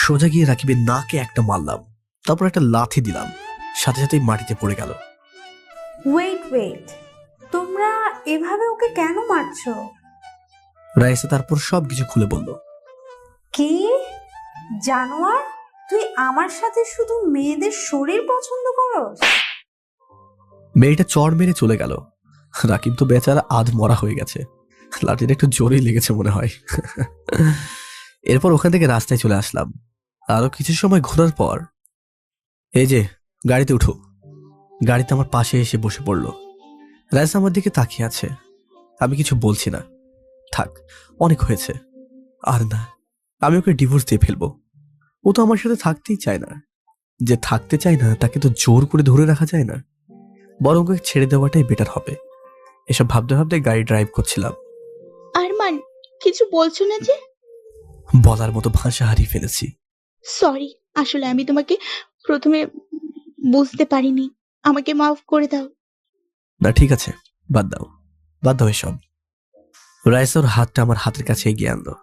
সোজা গিয়ে রাকিবের নাকে একটা মারলাম, তারপর একটা লাথি দিলাম, সাথে সাথেই মাটিতে পড়ে গেল। ওয়েট, তোমরা এভাবে ওকে কেন মারছো? রাইসা তারপর সবকিছু খুলে বলল। কি জানোয়ার, তুই আমার সাথে শুধু মেয়েদের শরীর পছন্দ করস? মেয়েটা চড় মেরে চলে গেল। রাকিব তো বেচারা আধ মরা হয়ে গেছে, লাঠিটা একটু জোরেই লেগেছে মনে হয়। এরপর ওখান থেকে রাস্তায় চলে আসলাম। আরো কিছু সময় ঘোরার পর এই যে গাড়িতে উঠো। গাড়িতে আমার পাশে এসে বসে পড়লো। রাইসা আমার দিকে তাকিয়ে আছে। আমি কিছু বলছি না। থাক, অনেক হয়েছে। আর না, আমি ওকে ডিভোর্স দিয়ে ফেলবো। ও তো আমার সাথে থাকতেই চায় না। যে থাকতে চায় না তাকে তো জোর করে ধরে রাখা যায় না, বরং ওকে ছেড়ে দেওয়াটাই বেটার হবে। এসব ভাবতে ভাবতে গাড়ি ড্রাইভ করছিলাম। আরমান, কিছু বলছো না যে? বলার মতো ভাষা হারিয়ে ফেলেছি। সরি, আসলে আমি তোমাকে প্রথমে বুঝতে পারিনি, আমাকে মাফ করে দাও। না ঠিক আছে, বাদ দাও এসব। রাইসা ওর হাতটা আমার হাতের কাছে এগিয়ে আনলো,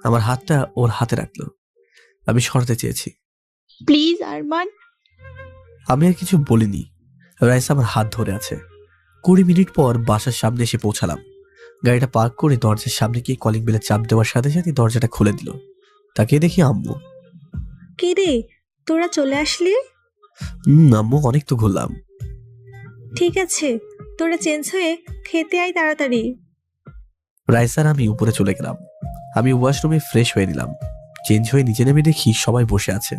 আমার হাতটা ওর হাতে রাখলো। আমি সরাতে চেয়েছি। প্লিজ আরমান। আমি আর কিছু বলিনি। রাইসা আমার হাত ধরে আছে। 20 মিনিট পর বাসার সামনে এসে পৌঁছালাম। গাড়িটা পার্ক করে দরজার সামনে গিয়ে কলিং বেলে চাপ দেওয়ার সাথে সাথে দরজাটা খুলে দিল। তাকে দেখি আম্মু। কি রে, তোরা চলে আসলি? আম্মু, অনেক তো ঘুরলাম। ঠিক আছে, তোরা চেঞ্জ হয়ে খেতে আয় তাড়াতাড়ি। রাইসার আমি উপরে চলে গেলাম। আমি ওয়াশরুমে ফ্রেশ হয়ে নিলাম। চেঞ্জ হয়ে নিচে নেমে দেখি সবাই বসে আছে।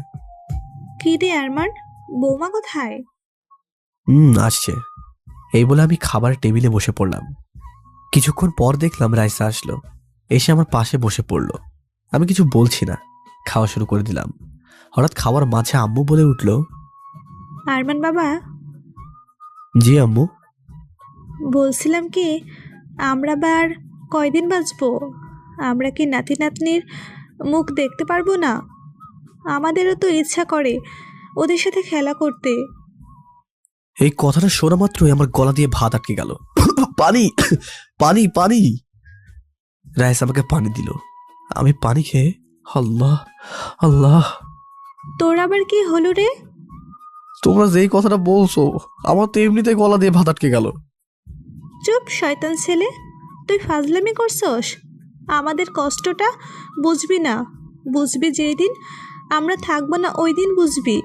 কি রে আরমান, বৌমা কোথায়? আসছে। এই বলে আমি খাবারের টেবিলে বসে পড়লাম। কিছুক্ষণ পর দেখলাম রাইসা আসলো, এসে আমার পাশে বসে পড়লো। আমি কিছু বলছি না, খাওয়া শুরু করে দিলাম। হঠাৎ খাওয়ার মাঝে আম্মু বলে উঠল, আরমান বাবা, জি আম্মু। বলছিলাম কি, আমরা আবার কয়দিন বাঁচবো? আমরা কি নাতি নাতনির মুখ দেখতে পারবো না? আমাদেরও তো ইচ্ছা করে ওদের সাথে খেলা করতে। এই কথাটা শোনা মাত্রই আমার গলা দিয়ে ভাত আটকে গেল। পানি পানি পানি। রাইস আমাকে পানি দিল। আমি পানি খেয়ে আল্লাহ আল্লাহ। তোর আবার কি হলো রে? তোমরা যেই কথাটা বলছো আমার তো এমনিতে গলা দিয়ে ভাত আটকে গেল। চুপ শয়তান ছেলে, তুই ফাজলামি করছস। আমাদের কষ্টটা বুঝবি না, বুঝবি যেই দিন আমরা থাকবো না ওই দিন বুঝবি।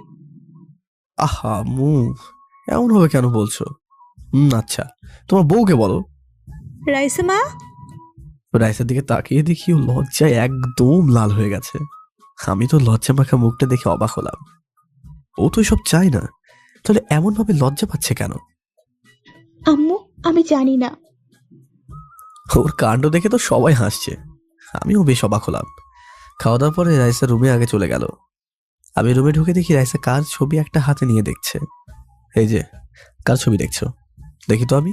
আহা আম্মু, এমন হবে কেন বলছো? আচ্ছা, তোমার বউকে বলো। রাইসা মা। রাইসের দিকে তাকিয়ে দেখি ও লজ্জায় একদম লাল হয়ে গেছে। আমি তো লজ্জা মাখা মুখটা দেখে অবাক হলাম। ও তো এসব চায় না, তাহলে এমন ভাবে লজ্জা পাচ্ছে কেন? আম্মু, আমি জানি না। ওর কাণ্ড দেখে তো সবাই হাসছে, আমিও বেশ অবাক হলাম। খাওয়া দাওয়ার পরে রাইসা রুমে আগে চলে গেল। আমি রুমে ঢুকে দেখি রাইসা কার ছবি একটা হাতে নিয়ে দেখছে। এই যে, কার ছবি দেখছো? দেখি তো আমি।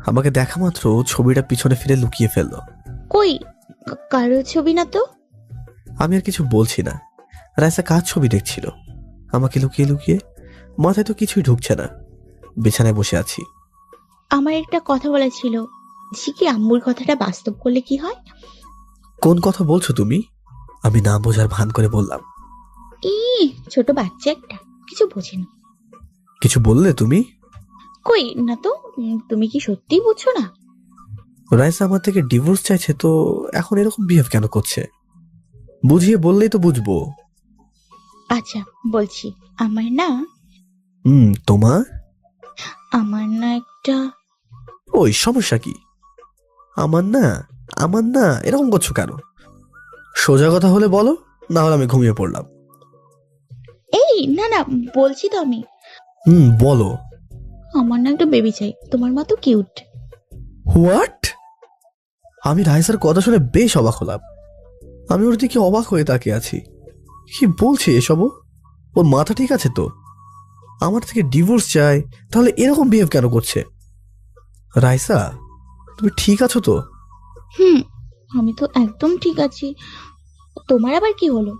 আমাকে দেখা মাত্র ছবিটা পিছনে ফিরে লুকিয়ে ফেললো। কই, কারো ছবি না তো। আমি আর কিছু বলছি না। রাইসা কার ছবি দেখছিল আমাকে লুকিয়ে লুকিয়ে? মাথায় তো কিছুই ঢুকছে না। বিছানায় বসে আছি। আমার একটা কথা বলা ছিল, সে কি আম্মুর কথাটা বাস্তব করলে কি হয়? কোন কথা বলছো তুমি? আমি না বোঝার ভান করে বললাম। ছোট বাচ্চা একটা, কিছু বোঝে না। কিছু বললে তুমি? কই না তো। তুমি কি সত্যিই বুঝছো না? রাইসা আমার থেকে ডিভোর্স চাইছে, তো এখন এরকম বিহেভ কেন করছে? বুঝিয়ে বললেই তো বুঝবো। আচ্ছা বলছি, আমার না তোমার? আমার না একটা। ওই সমস্যা কি? আমার না এরকম করছো কেন? সোজা কথা হলে বলো, না হলে আমি ঘুমিয়ে পড়লাম। এই না না, বলছি তো আমি। বলো। আমার না একটা বেবি চাই, তোমার মতো কিউট। হোয়াট? আমি রাইসার কথা শুনে বেশ অবাক হলাম। আমি ওর দিকে অবাক হয়ে তাকিয়ে আছি। কি বলছে এসব? ওর মাথা ঠিক আছে তো? আমার থেকে ডিভোর্স চাই, তাহলে এরকম বিহেভ কেন করছে? রাইসা, তুমি ঠিক আছো তো? আমি তো একদম ঠিক আছি। তোমার আবার কি হলো?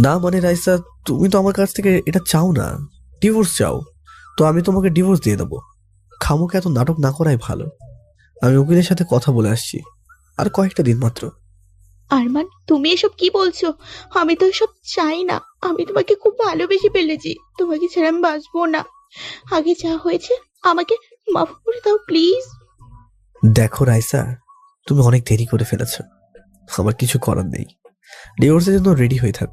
না মানে রাইসা, তুমি তো আমার কাছ থেকে এটা চাও না, ডিভোর্স চাও। তো আমি তোমাকে ডিভোর্স দিয়ে দেবো। খামোকে এত নাটক না করাই ভালো। আমি উকিলের সাথে কথা বলে আসছি, আর কয়েকটা দিন মাত্র। আরমান, তুমি এসব কি বলছো? আমি তো এসব চাই না। আমি তোমাকে খুব ভালোবেসে ফেলেছি, তোমাকে ছেড়ে আমি বাঁচবো না। আগে যা হয়েছে আমাকে মাফ করে দাও প্লিজ। দেখো রাইসা, তুমি অনেক দেরি করে ফেলেছ। আমার কিছু করার নেই, ডিভোর্সের জন্য রেডি হয়ে থাক।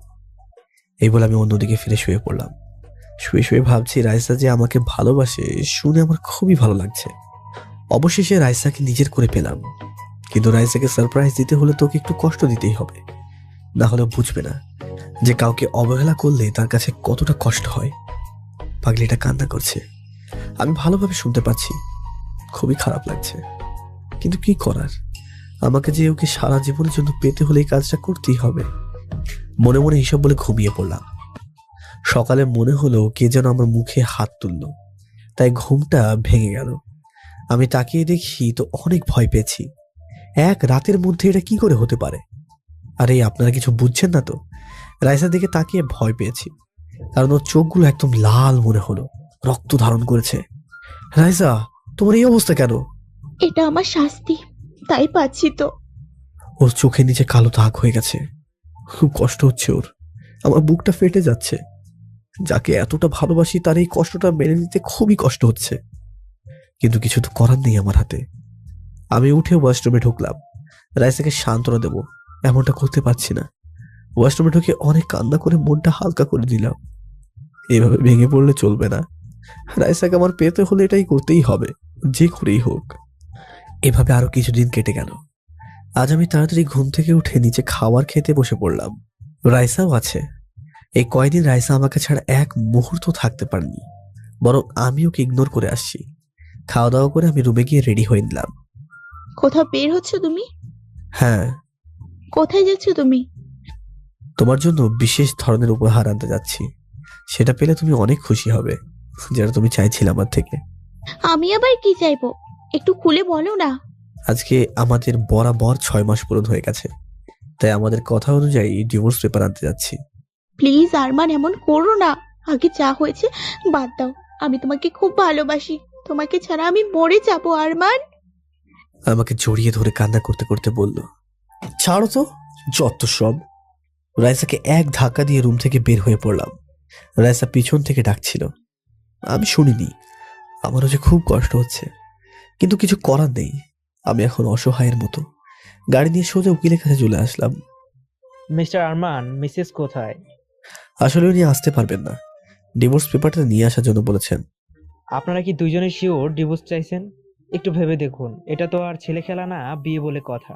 এই বলে আমি অন্যদিকে ফিরে শুয়ে পড়লাম। শুয়ে শুয়ে ভাবছি রাইসা যে আমাকে ভালোবাসে শুনে আমার খুবই ভালো লাগছে। অবশেষে রাইসাকে নিজের করে পেলাম, কিন্তু রাইসাকে সারপ্রাইজ দিতে হলে তোকে একটু কষ্ট দিতেই হবে, না হলে বুঝবে না যে কাউকে অবহেলা করলে তার কাছে কতটা কষ্ট হয়। পাগলিটা কান্না করছে, আমি ভালোভাবে শুনতে পাচ্ছি। খুবই খারাপ লাগছে, কিন্তু কি করার, আমাকে যে ওকে সারা জীবনের জন্য পেতে হলে এই কাজটা করতেই হবে। মনে মনে হিসাব বলে ঘুমিয়ে পড়লাম। সকালে মনে হলো কে যেন আমার মুখে হাত তুলল, তাই ঘুমটা ভেঙে গেল। আমি তাকিয়ে দেখি তো অনেক ভয় পেয়েছি। এক রাতের মধ্যে এটা কি করে হতে পারে? আরে আপনারা কিছু বুঝছেন না তো? রাইসার দিকে তাকিয়ে ভয় পেয়েছি, কারণ ওর চোখগুলো একদম লাল মনে হলো, রক্ত ধারণ করেছে। রাইসা, তোমার এই অবস্থা কেন? এটা আমার শাস্তি, তাই পাচ্ছি তো। ওর চোখের নিচে কালো দাগ হয়ে গেছে, খুব কষ্ট হচ্ছে ওর। আমার বুকটা ফেটে যাচ্ছে। যাকে এতটা ভালোবাসি তার এই কষ্টটা মেনে নিতে খুবই কষ্ট হচ্ছে, কিন্তু কিছু তো করার নেই আমার হাতে। আমি উঠে ওয়াশরুমে ঢুকলাম। রাইসাকে সান্ত্বনা দেব, এমনটা করতে পারছি না। ওয়াশরুমে ঢুকে অনেক কান্না করে মনটা হালকা করে দিলাম। এভাবে ভেঙে পড়লে চলবে না। রাইসাকে আমার পেতে হলে এটাই করতেই হবে, যে করেই হোক। এভাবে আরো কিছুদিন কেটে গেল। আজ আমি তাড়াতাড়ি ঘুম থেকে উঠে নিচে খাবার খেতে বসে পড়লাম। রাইসাও আছে। এই কয়দিন রাইসা আমাকে ছাড়া এক মুহূর্ত থাকতে পারেনি, বরং আমি ওকে ইগনোর করে আসছি। খাওয়া দাওয়া করে আমি রুমে গিয়ে রেডি হয়ে নিলাম। কোথাও বের হচ্ছ তুমি? হ্যাঁ, কোথায় যাচ্ছ তুমি? তোমার জন্য বিশেষ ধরনের উপহার আনতে যাচ্ছি। সেটা পেলে তুমি অনেক খুশি হবে, যেটা তুমি চাইছিলে আমার থেকে। আমি আবার কি চাইবো, একটু খুলে বলো না। আজকে আমাদের বরাবর 6 মাস পূরণ হয়ে গেছে, তাই আমাদের কথা অনুযায়ী ডিভোর্স পেপার আনতে যাচ্ছি। প্লিজ আরমান, এমন করো না। আগে যা হয়েছে বাদ দাও। আমি তোমাকে খুব ভালোবাসি, তোমাকে ছাড়া আমি মরে যাবো আরমান। আমাকে জড়িয়ে ধরে কান্না করতে করতে বলল, ছাড়ো তো, যত সব। রাইসাকে এক ধাক্কা দিয়ে রুম থেকে বের হয়ে পড়লাম। রাইসা পিছন থেকে ডাকছিল, আমি শুনিনি। আমারও যে খুব কষ্ট হচ্ছে, কিন্তু কিছু করার নেই। আমি এখন অসহায়ের মতো গাড়ি নিয়ে সোজা উকিলের কাছে চলে আসলাম। মিস্টার আরমান, মিসেস কোথায়? আসলে উনি আসতে পারবেন না, ডিভোর্স পেপারটা নিয়ে আসার জন্য বলেছেন। আপনারা কি দুইজনে শিওর ডিভোর্স চাইছেন? একটু ভেবে দেখুন, এটা তো আর ছেলে খেলা না, বিয়ে বলে কথা।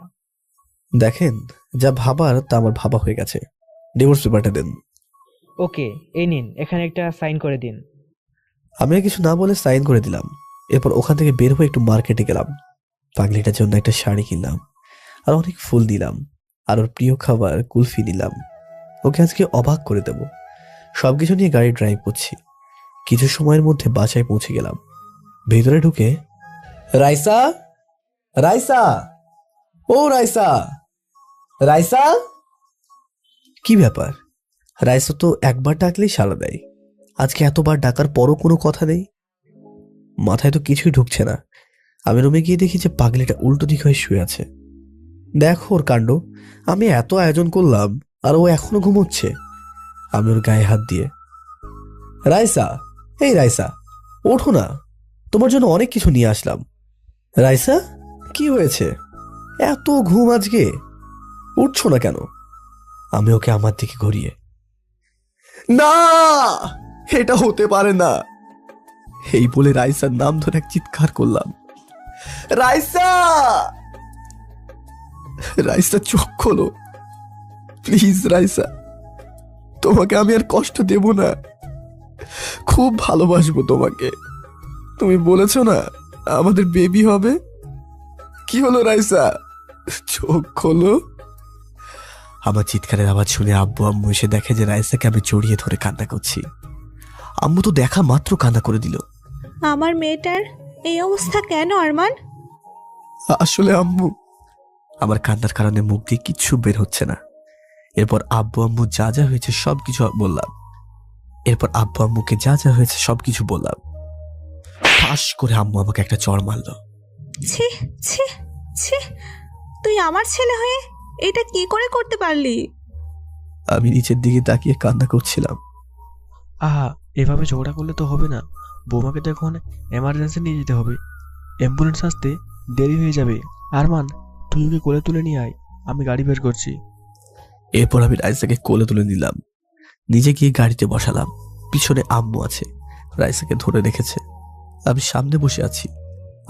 দেখেন, যা ভাবার তা আমার ভাবা হয়ে গেছে। ডিভোর্স পেপারটা দেন। ওকে, এই নিন, এখানে একটা সাইন করে দিন। আমি আর কিছু না বলে সাইন করে দিলাম। এরপর ওখান থেকে বের হয়ে একটু মার্কেটে গেলাম। পাগলিটার জন্য একটা শাড়ি কিনলাম আর অনেক ফুল দিলাম, আর ওর প্রিয় খাবার কুলফি নিলাম। ওকে আজকে অবাক করে দেব। সবকিছু নিয়ে গাড়ি ড্রাইভ করছি। কিছু সময়ের মধ্যে বাসায় পৌঁছে গেলাম। ভেতরে ঢুকে, রাইসা, রাইসা, ও রাইসা, রাইসা। কি ব্যাপার? রাইসা তো একবার ডাকলেই সাড়া দেয়, আজকে এতবার ডাকার পরও কোনো কথা নেই। মাথায় তো কিছুই ঢুকছে না। আমি রুমে গিয়ে দেখি যে পাগলিটা উল্টো দিক হয়ে শুয়ে আছে। দেখো ওর কাণ্ড, আমি এত আয়োজন করলাম আর ও এখনো ঘুমোচ্ছে। আমি ওর গায়ে হাত দিয়ে, রাইসা, এই রাইসা, ওঠো না, তোমার জন্য অনেক কিছু নিয়ে আসলাম। রাইসা, কি হয়েছে? এত ঘুম আজকে, উঠছো না কেন? আমি ওকে আমার দিকে ঘুরিয়ে, না, এটা হতে পারে না, এই বলে রাইসার নাম ধরে এক চিৎকার করলাম, রাইসা। রাইসা চোখ খোলো, প্লিজ রাইসা, তোমাকে আমি আর কষ্ট দেব না, খুব ভালোবাসবো তোমাকে। তুমি বলেছো না আমাদের বেবি হবে। কি হলো রাইসা, চোখ খোলো। আমার চিৎকারের আওয়াজ শুনে আব্বু আম্মু এসে দেখে যে রাইসাকে আমি জড়িয়ে ধরে কান্না করছি। আম্মু তো দেখা মাত্র কান্না করে দিল। আমার মেয়েটার এই অবস্থা কেন আরমান? আসলে আম্মু, আমার কান্নার কারণে মুখ দিয়ে কিচ্ছু বের হচ্ছে না। এরপর আব্বু আম্মু যা যা হয়েছে সবকিছু বললাম। ঠাস করে আম্মু আমাকে একটা চড় মারলো। ছি ছি ছি, তুই আমার ছেলে হয়ে এটা কি করে করতে পারলি? আমি নিচের দিকে তাকিয়ে কান্না করছিলাম। আহা, এভাবে ঝগড়া করলে তো হবে না। বৌমাকে তো এখন এমার্জেন্সি নিয়ে যেতে হবে, অ্যাম্বুলেন্স আসতে দেরি হয়ে যাবে। আরমান, তুই ওকে কোলে তুলে নিয়ে আয়, আমি গাড়ি বের করছি। এরপর আমি রাইসাকে কোলে তুলে নিলাম, নিজে গিয়ে গাড়িতে বসালাম। পিছনে আম্মু আছে, রাইসাকে ধরে রেখেছে। আমি সামনে বসে আছি,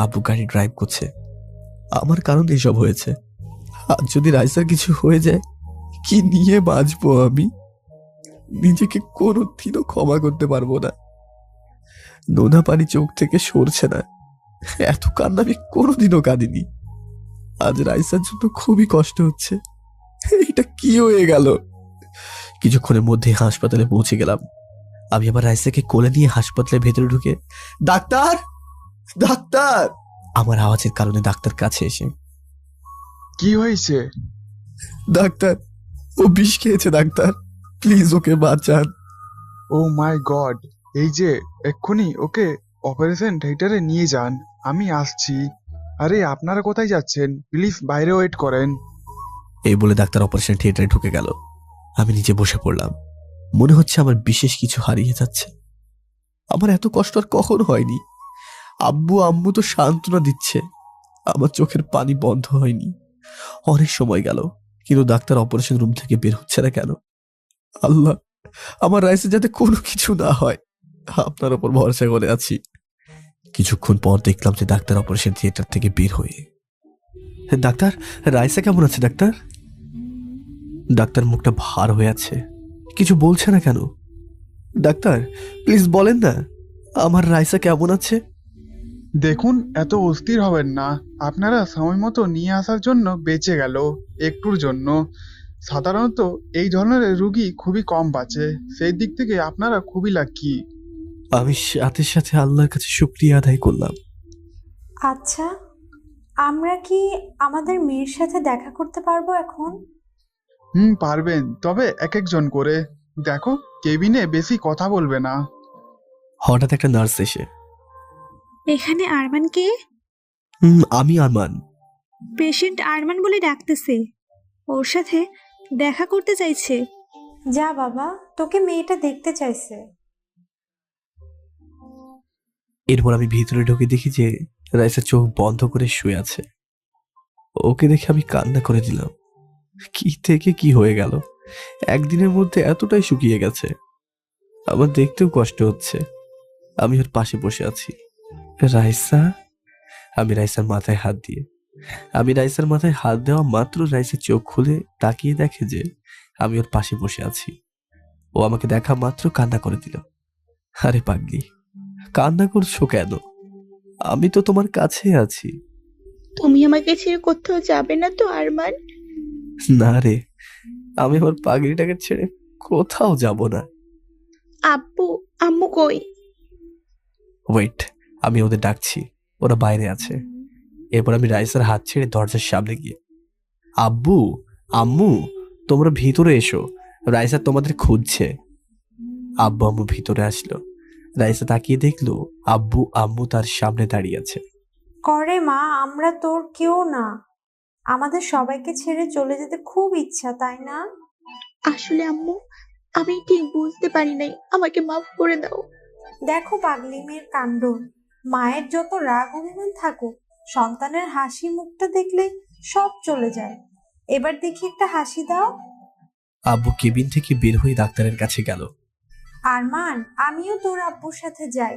আব্বু গাড়ি ড্রাইভ করছে। আমার কারণে এসব হয়েছে। আর যদি রাইসার কিছু হয়ে যায়, কি নিয়ে বাঁচবো আমি? নিজেকে কোনোদিনও ক্ষমা করতে পারবো না। নোনা পানি চোখ থেকে সরছে না। এত কান্না আমি কোনোদিনও কাঁদিনি। আজ রাইসার জন্য খুবই কষ্ট হচ্ছে। এটা কি হয়ে গেল? কিছুক্ষণের মধ্যে হাসপাতালে পৌঁছে গেলাম। আমি আবার রাইসাকে কোলে নিয়ে হাসপাতালের ভেতরে ঢুকে, ডাক্তার, ডাক্তার। আমার আওয়াজের কারণে ডাক্তার কাছে এসে, কি হয়েছে? ডাক্তার, ও বিষ খেয়েছে ডাক্তার, প্লিজ ওকে বাঁচান। ও মাই গড, এই যে এক্ষুনি ওকে অপারেশন থিয়েটারে নিয়ে যান, আমি আসছি। আরে আপনারা কোথায় যাচ্ছেন? প্লিজ বাইরে ওয়েট করেন। এই বলে ডাক্তার অপারেশন থিয়েটারে ঢুকে গেল। আমি নিচে বসে পড়লাম। মনে হচ্ছে আমার বিশেষ কিছু হারিয়ে যাচ্ছে। আমার এত কষ্ট আর কখনো হয়নি। আব্বু আম্মু তো সান্ত্বনা দিচ্ছে, আমার চোখের পানি বন্ধ হয়নি। অনেক সময় গেল, কিন্তু ডাক্তার অপারেশন রুম থেকে বের হচ্ছে না কেন? আল্লাহ, আমার রাইসে যাতে কোনো কিছু না হয়, আপনার ওপর ভরসা করে আছি। কিছুক্ষণ পর দেখলাম যে ডাক্তার অপারেশন থিয়েটার থেকে বের হয়ে ডাক্তার, রাইসা কেমন আছে ডাক্তার? ডাক্তার মুখটা ভার হয়ে আছে, কিছু বলছে না কেন? ডাক্তার প্লিজ বলেন না, আমার রাইসা কেমন আছে? দেখুন, এত অস্থির হবেন না। আপনারা সময় মতো নিয়ে আসার জন্য বেঁচে গেল একটুর জন্য। সাধারণত এই ধরনের রুগী খুবই কম বাঁচে, সেই দিক থেকে আপনারা খুবই লাকি। আমি সাথে সাথে আল্লাহর কাছে শুকরিয়া আদায় করলাম। আচ্ছা, আমরা কি আমাদের মেয়ের সাথে দেখা করতে পারবো এখন? পারবেন, তবে এক একজন করে। দেখো, কেবিনে বেশি কথা বলবে না। হঠাৎ একটা নার্স এসে, এখানে আরমান কে? আমি আরমান। পেশেন্ট আরমান বলে ডাকতেছে, ওর সাথে দেখা করতে চাইছে। যা বাবা, তোকে মেয়েটা দেখতে চাইছে। এরপর আমি ভিতরে ঢুকে দেখি যে রাইসা চোখ বন্ধ করে শুয়ে আছে। ওকে দেখে আমি কান্না করে দিলাম। কি থেকে কি হয়ে গেল, একদিনের মধ্যে এতটাই শুকিয়ে গেছে। আমার দেখতেও কষ্ট হচ্ছে। আমি ওর পাশে বসে আছি। রাইসা, আমি রাইসার মাথায় হাত দেওয়া মাত্র রাইসা চোখ খুলে তাকিয়ে দেখে যে আমি ওর পাশে বসে আছি। ও আমাকে দেখা মাত্র কান্না করে দিল। আরে পাগলি, কান্না করছো কেন? আমি তো তোমার কাছে আছি। তুমি আমাকে ছেড়ে কোথাও যাবে না তো আরমান? না রে, আমি আমার পাগলিটাকে ছেড়ে কোথাও যাব না। আব্বু আম্মু কই? ওয়েট, আমি ওদের ডাকছি, ওরা বাইরে আছে। এরপর আমি রাইসার হাত ছেড়ে দরজার সামনে গিয়ে, আব্বু আম্মু তোমরা ভিতরে এসো, রাইসা তোমাদের খুঁজছে। আব্বু আম্মু ভিতরে আসলো। রাইসা তাকিয়ে দেখলো আব্বু আম্মু তার সামনে দাঁড়িয়ে আছে। করে মা, আমরা তোর কেউ না, আমাদের সবাইকে ছেড়ে চলে যেতে খুব ইচ্ছা, তাই না? আসলে আম্মু, আমি ঠিক বুঝতে পারি নাই, আমাকে মাফ করে দাও। দেখো পাগলি মেয়ের কাণ্ড। মায়ের যত রাগ অভিমান থাকুক, সন্তানের হাসি মুখটা দেখলে সব চলে যায়। এবার দেখি একটা হাসি দাও। আব্বু কেবিন থেকে বের হয়ে ডাক্তারের কাছে গেল। আরমান, আমিও তোর আব্বুর সাথে যাই,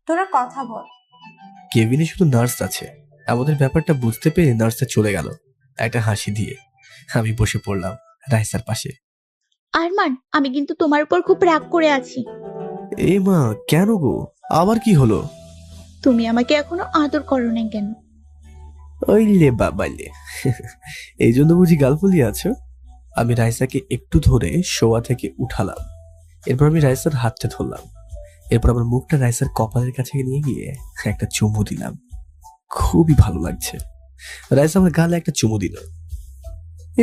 তোরা কথা বল। কেবিনে শুধু নার্স আছে। আমাদের ব্যাপারটা বুঝতে পেরে নার্সটা চলে গেল একটা হাসি দিয়ে। আমি বসে পড়লাম রাইসার পাশে। আরমান, আমি কিন্তু তোমার উপর খুব রাগ করে আছি। এ মা, কেন গো, আবার কি হলো? তুমি আমাকে এখনো আদর করো না কেন? ওইলে বাবাইলে, এই জন্য বুঝি গাল ফুলিয়ে আছো? আমি রাইসাকে একটু ধরে শোয়া থেকে উঠালাম। এরপর আমি রাইসার হাতটা ধরলাম। এরপর আমার মুখটা রাইসার কপালের কাছে নিয়ে গিয়ে একটা চুমু দিলাম। খুবই ভালো লাগছে। রাইসা আমার গালে একটা চুমু দিল।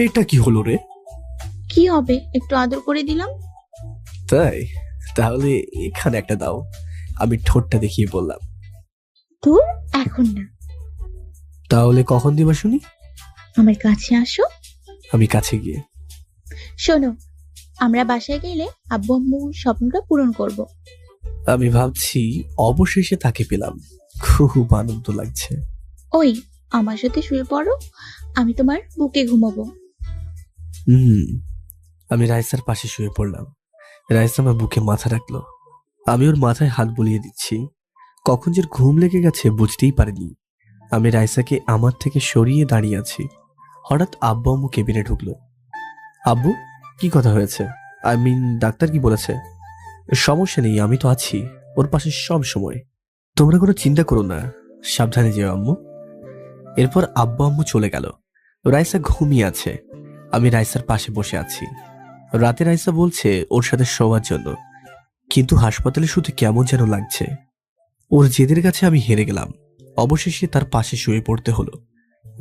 এটা কি হলো রে? কি হবে, একটু আদর করে দিলাম। তাই? তাহলে এখানে একটা দাও। আমি ঠোঁটটা দেখিয়ে বললাম। দূর, এখন না। তাহলে কখন দিবা শুনি? আমার কাছে আসো। আমি কাছে গিয়ে, শোনো, আমরা বাসায় গেলে আব্বু আম্মুর স্বপ্নটা পূরণ করব। আমি ভাবছি অবশেষে তাকে পেলাম, খুব আনন্দ লাগছে। ওই, আমার সাথে শুয়ে পড়ো, আমি তোমার বুকে ঘুমাবো। আমি রাইসার পাশে শুয়ে পড়লাম। রাইসা আমার বুকে মাথা রাখলো। আমি ওর মাথায় হাত বুলিয়ে দিচ্ছি। কখন যে ঘুম লেগে গেছে বুঝতেই পারিনি। আমি রাইসাকে আমার থেকে সরিয়ে দাঁড়িয়ে আছি। হঠাৎ আব্বু আম্মু কেবিনে ঢুকলো। আব্বু, কি কথা হয়েছে? আই মিন, ডাক্তার কি বলেছে? সমস্যা নেই, আমি তো আছি ওর পাশে সব সময়। তোমরা কোনো চিন্তা করো না, সাবধানে যেও আম্মু। এরপর আব্বু আম্মু চলে গেল। রাইসা ঘুমিয়ে আছে। আমি রাইসার পাশে বসে আছি। রাতে রাইসা বলছে ওর সাথে শোয়ার জন্য, কিন্তু হাসপাতালে শুধু কেমন যেন লাগছে। ওর জেদের কাছে আমি হেরে গেলাম। অবশেষে তার পাশে শুয়ে পড়তে হলো।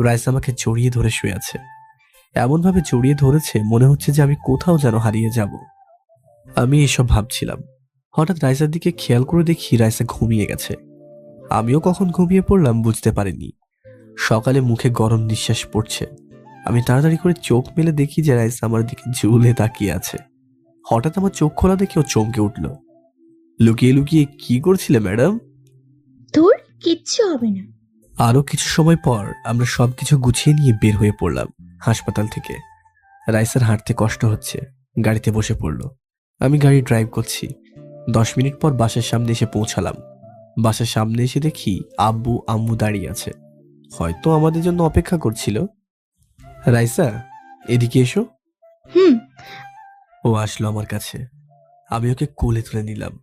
রাইসা আমাকে জড়িয়ে ধরে শুয়ে আছে। এমনভাবে জড়িয়ে ধরেছে মনে হচ্ছে যে আমি কোথাও যেন হারিয়ে যাব। আমি এসব ভাবছিলাম, হঠাৎ রাইসার দিকে খেয়াল করে দেখি রাইসা ঘুমিয়ে গেছে। আমিও কখন ঘুমিয়ে পড়লাম বুঝতে পারিনি। সকালে মুখে গরম নিঃশ্বাস পড়ছে। আমি তাড়াতাড়ি করে চোখ মেলে দেখি যে রাইসা আমার দিকে ঝুলে তাকিয়ে আছে। হঠাৎ আমার চোখ খোলা দেখে ও চমকে উঠল। লুকিয়ে লুকিয়ে কি করছিলে ম্যাডাম? দূর, কিচ্ছু হবে না। আরো কিছু সময় পর আমরা সবকিছু গুছিয়ে নিয়ে বের হয়ে পড়লাম হাসপাতাল থেকে। রাইসার হাঁটতে কষ্ট হচ্ছে, গাড়িতে বসে পড়লো। আমি গাড়ি ড্রাইভ করছি। 10 মিনিট পর বাসার সামনে এসে পৌঁছালাম। বাসার সামনে এসে দেখি আব্বু আম্মু দাঁড়িয়ে আছে। হয়তো আমাদের জন্য অপেক্ষা করছিল। রাইসা, এদিকে এসো। হুম। ও আসলো আমার কাছে। আমি ওকে কোলে তুলে নিলাম।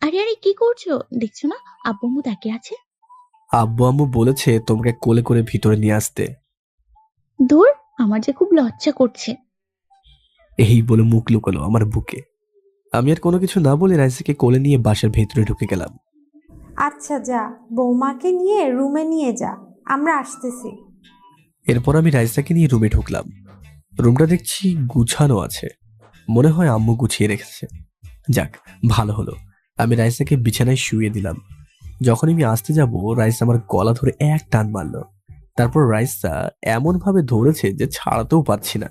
আরে আরে কি করছো? দেখছো না আব্বু আম্মু তাকিয়ে আছে। আব্বু আম্মু বলেছে তোমাকে কোলে করে ভিতরে নিয়ে আসতে। দূর, আমার যে খুব লজ্জা করছে। এই বলে মুখ লুকালো আমার বুকে। আমি আর কোনো কিছু না বলে রাইসাকে কোলে নিয়ে বাসার ভেতরে ঢুকে গেলাম। আচ্ছা যা, বৌমাকে নিয়ে রুমে নিয়ে যা, আমরা আসতেছি। এরপর আমি রাইসাকে নিয়ে রুমে ঢুকলাম। রুমটা দেখছি গুছানো আছে, মনে হয় আম্মু গুছিয়ে রেখেছে। যাক, ভালো হলো। আমি রাইসাকে বিছানায় শুয়ে দিলাম। যখন আমি আসতে যাব, রাইসা আমার গলা ধরে এক টান মারলো। তারপর রাইসা এমন ভাবে ধরেছে যে ছাড়াতেও পারছি না,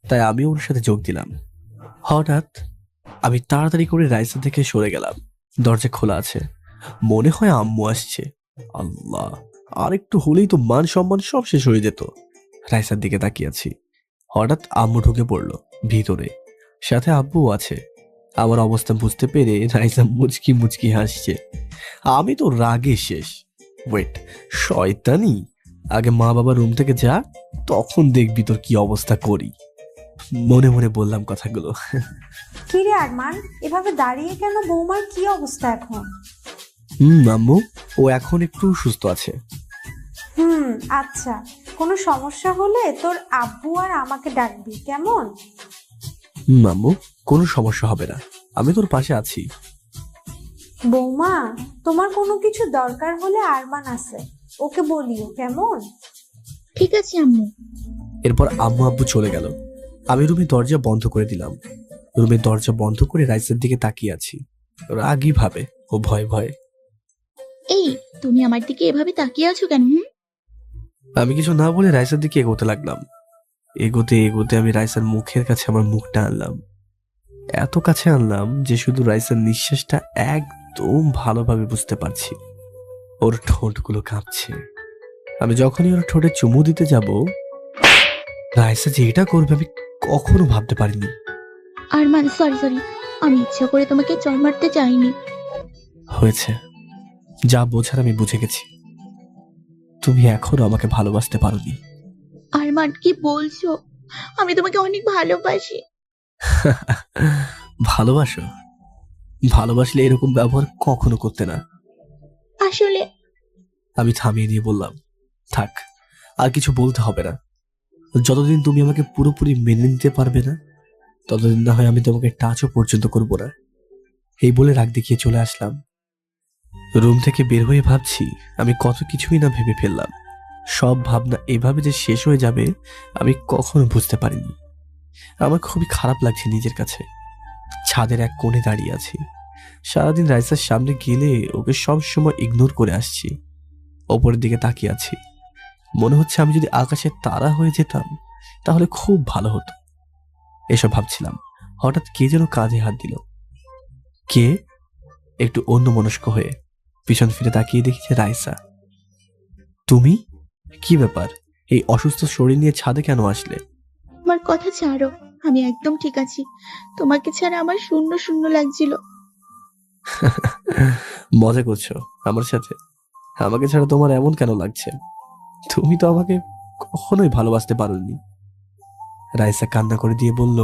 তাই আমি ওর সাথে যোগ দিলাম। হঠাৎ আমি তাড়াতাড়ি করে রাইসা থেকে সরে গেলাম। দরজা খোলা আছে, মনে হয় আম্মু আসছে। আল্লাহ, আর একটু হলেই তো মান সম্মান সব শেষ হয়ে যেত। রাইসার দিকে তাকিয়ে আছি, হঠাৎ আম্মু ঢুকে পড়লো ভিতরে, সাথে আব্বুও আছে। আমার অবস্থা বুঝতে পেরে রাইসা মুচকি মুচকি হাসছে। আমি তো রাগে শেষ। ওয়েট, শয়তানি, আগে মা বাবা রুম থেকে যা, তখন দেখবি তোর কি অবস্থা করি। মনে মনে বললাম কথাগুলো। কিরে আরমান, এভাবে দাঁড়িয়ে কেন? বৌমার কি অবস্থা এখন? আম্মু, ও এখন একটু সুস্থ আছে। আচ্ছা, কোনো সমস্যা হলে তোর আব্বু আর আমাকে ডাকবি, কেমন? আম্মু, কোনো সমস্যা হবে না, আমি তোর পাশে আছি। বৌমা, তোমার কোনো কিছু দরকার হলে আরমান আছে, ওকে বলিও, কেমন? ঠিক আছে আম্মু। এরপর আম্মু আব্বু চলে গেল। আমি রুমে দরজা বন্ধ করে দিলাম। রুমের দরজা বন্ধ করে রাইসের দিকে তাকিয়ে আছি, রাগী ভাবে ও ভয়ে ভয়ে। এই, তুমি আমার দিকে এভাবে তাকিয়ে আছো কেন? আমি কিছু না বলে রাইসার দিকে এগোতে লাগলাম। এগোতে এগোতে আমি রাইসার মুখের কাছে আমার মুখটা আনলাম। এত কাছে আনলাম যে শুধু রাইসার নিঃশ্বাসটা একদম ভালোভাবে বুঝতে পারছি। ওর ঠোঁটগুলো কাঁপছে। আমি যখনই ওর ঠোঁটে চুমু দিতে যাব, রাইসা যে এটা করবে আমি কখনো ভাবতে পারিনি। আরমান, সরি, আমি ইচ্ছা করে তোমাকে চড় মারতে চাইনি। হয়েছে, যা বোঝার আমি বুঝে গেছি। তুমি এখনো আমাকে ভালোবাসতে পারোনি। আরমান, কি বলছো? আমি তোমাকে অনেক ভালোবাসি। ভালোবাসো? ভালোবাসলে এরকম ব্যবহার কখনো করতে না। আসলে আমি থামিয়ে দিয়ে বললাম, থাক, আর কিছু বলতে হবে না। যতদিন তুমি আমাকে পুরোপুরি মেনে নিতে পারবে না, ততদিন না হয় আমি তোমাকে টাচও পর্যন্ত করবো না। এই বলে রাগ দেখিয়ে চলে আসলাম। রুম থেকে বের হয়ে ভাবছি আমি কত কিছুই না ভেবে ফেললাম। সব ভাবনা এভাবে যে শেষ হয়ে যাবে আমি কখনো বুঝতে পারিনি। আমার খুবই খারাপ লাগছে নিজের কাছে। ছাদের এক কোণে দাঁড়িয়ে আছি। সারাদিন রাইসার সামনে গেলে ওকে সব সময় ইগনোর করে আসছি। ওপরের দিকে তাকিয়ে আছি, মনে হচ্ছে আমি যদি আকাশের তারা হয়ে যেতাম তাহলে খুব ভালো হতো। এসব ভাবছিলাম, হঠাৎ কে যেন কাঁধে হাত দিল। কে? একটু অন্যমনস্ক হয়ে পিছন ফিরে তাকিয়ে দেখি যে রাইসা। তুমি? কি ব্যাপার, এই অসুস্থ শরীর নিয়ে ছাদে কেন আসলে? আমার কথা ছাড়ো, আমি একদম ঠিক আছি। তোমাকে ছাড়া আমার শূন্য শূন্য লাগছিল। মজা করছো আমার সাথে? আমাকে ছাড়া তোমার এমন কেন লাগছে? তুমি তো আমাকে কখনোই ভালোবাসতে পারোনি। রাইসা কান্না করে দিয়ে বলল,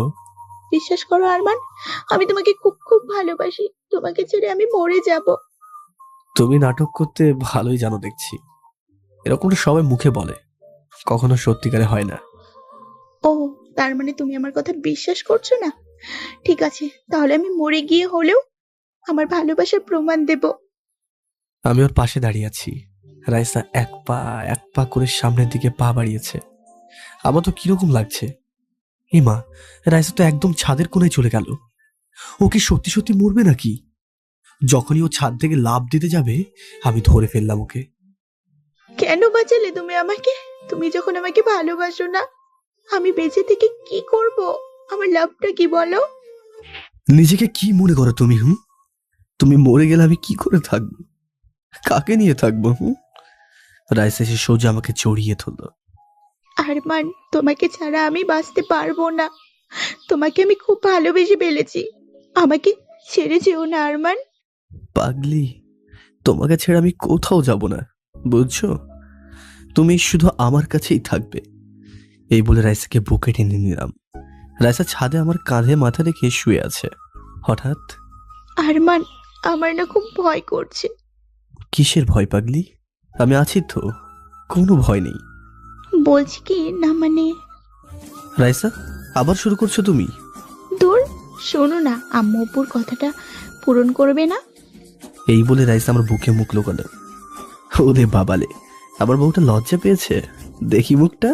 বিশ্বাস করো আরমান, আমি তোমাকে খুব খুব ভালোবাসি। তোমাকে ছেড়ে আমি মরে যাব। তুমি নাটক করতে ভালোই জানো দেখছি। এরকমটা সবাই মুখে বলে, কখনো সত্যিকারে হয় না। ও, তার মানে তুমি আমার কথা বিশ্বাস করছো না? ঠিক আছে, তাহলে আমি মরে গিয়ে হলেও আমার ভালোবাসার প্রমাণ দেব। আমি ওর পাশে দাঁড়িয়ে আছি। রাইসা এক পা করে সামনের দিকে পা বাড়িয়েছে। আমার তো কিরকম লাগছে। মা, রাইসা তো একদম ছাদের কোণায় চলে গেল। ও কি সত্যি সত্যি মরবে নাকি? যখনই ও ছাদ থেকে লাফ দিতে যাবে আমি ধরে ফেললাম ওকে। কেন বাঁচালে তুমি আমাকে? তুমি যখন আমাকে ভালোবাসো না, আমি বেঁচে থেকে কি করব? আমার লাভটা কি বলো? নিজেকে কি মনে করো তুমি? তুমি মরে গেলে আমি কি করে থাকবো? কাকে নিয়ে থাকবো? রাইসা এসে সোজা আমাকে জড়িয়ে ধরল। আরমান, তোমাকে ছাড়া আমি বাঁচতে পারবো না। তোমাকে আমি খুব ভালোবেসে ফেলেছি। আমাকে ছেড়ে যেও না আরমান। পাগলি, তোমাকে ছেড়ে আমি কোথাও যাব না, বুঝছো? তুমি শুধু আমার কাছেই থাকবে। এই বলে রাইসাকে বুকে টেনে নিলাম। রাইসা ছাদে আমার কাঁধে মাথা রেখে শুয়ে আছে। হঠাৎ, আরমান, আমার না খুব ভয় করছে। কিসের ভয় পাগলি? আমি আছি তো, কোনো ভয় নেই। বলছি কি না মানে, রাইসা, আবার শুরু করছো তুমি? দূর, শোনো না, আম্মু অপুর কথাটা পূরণ করবে না? এই বলে রাইসা আমার বুকে মুখ লোকালো। ওরে বাবালে, আমার বউটা লজ্জা পেয়েছে, দেখি মুখটা।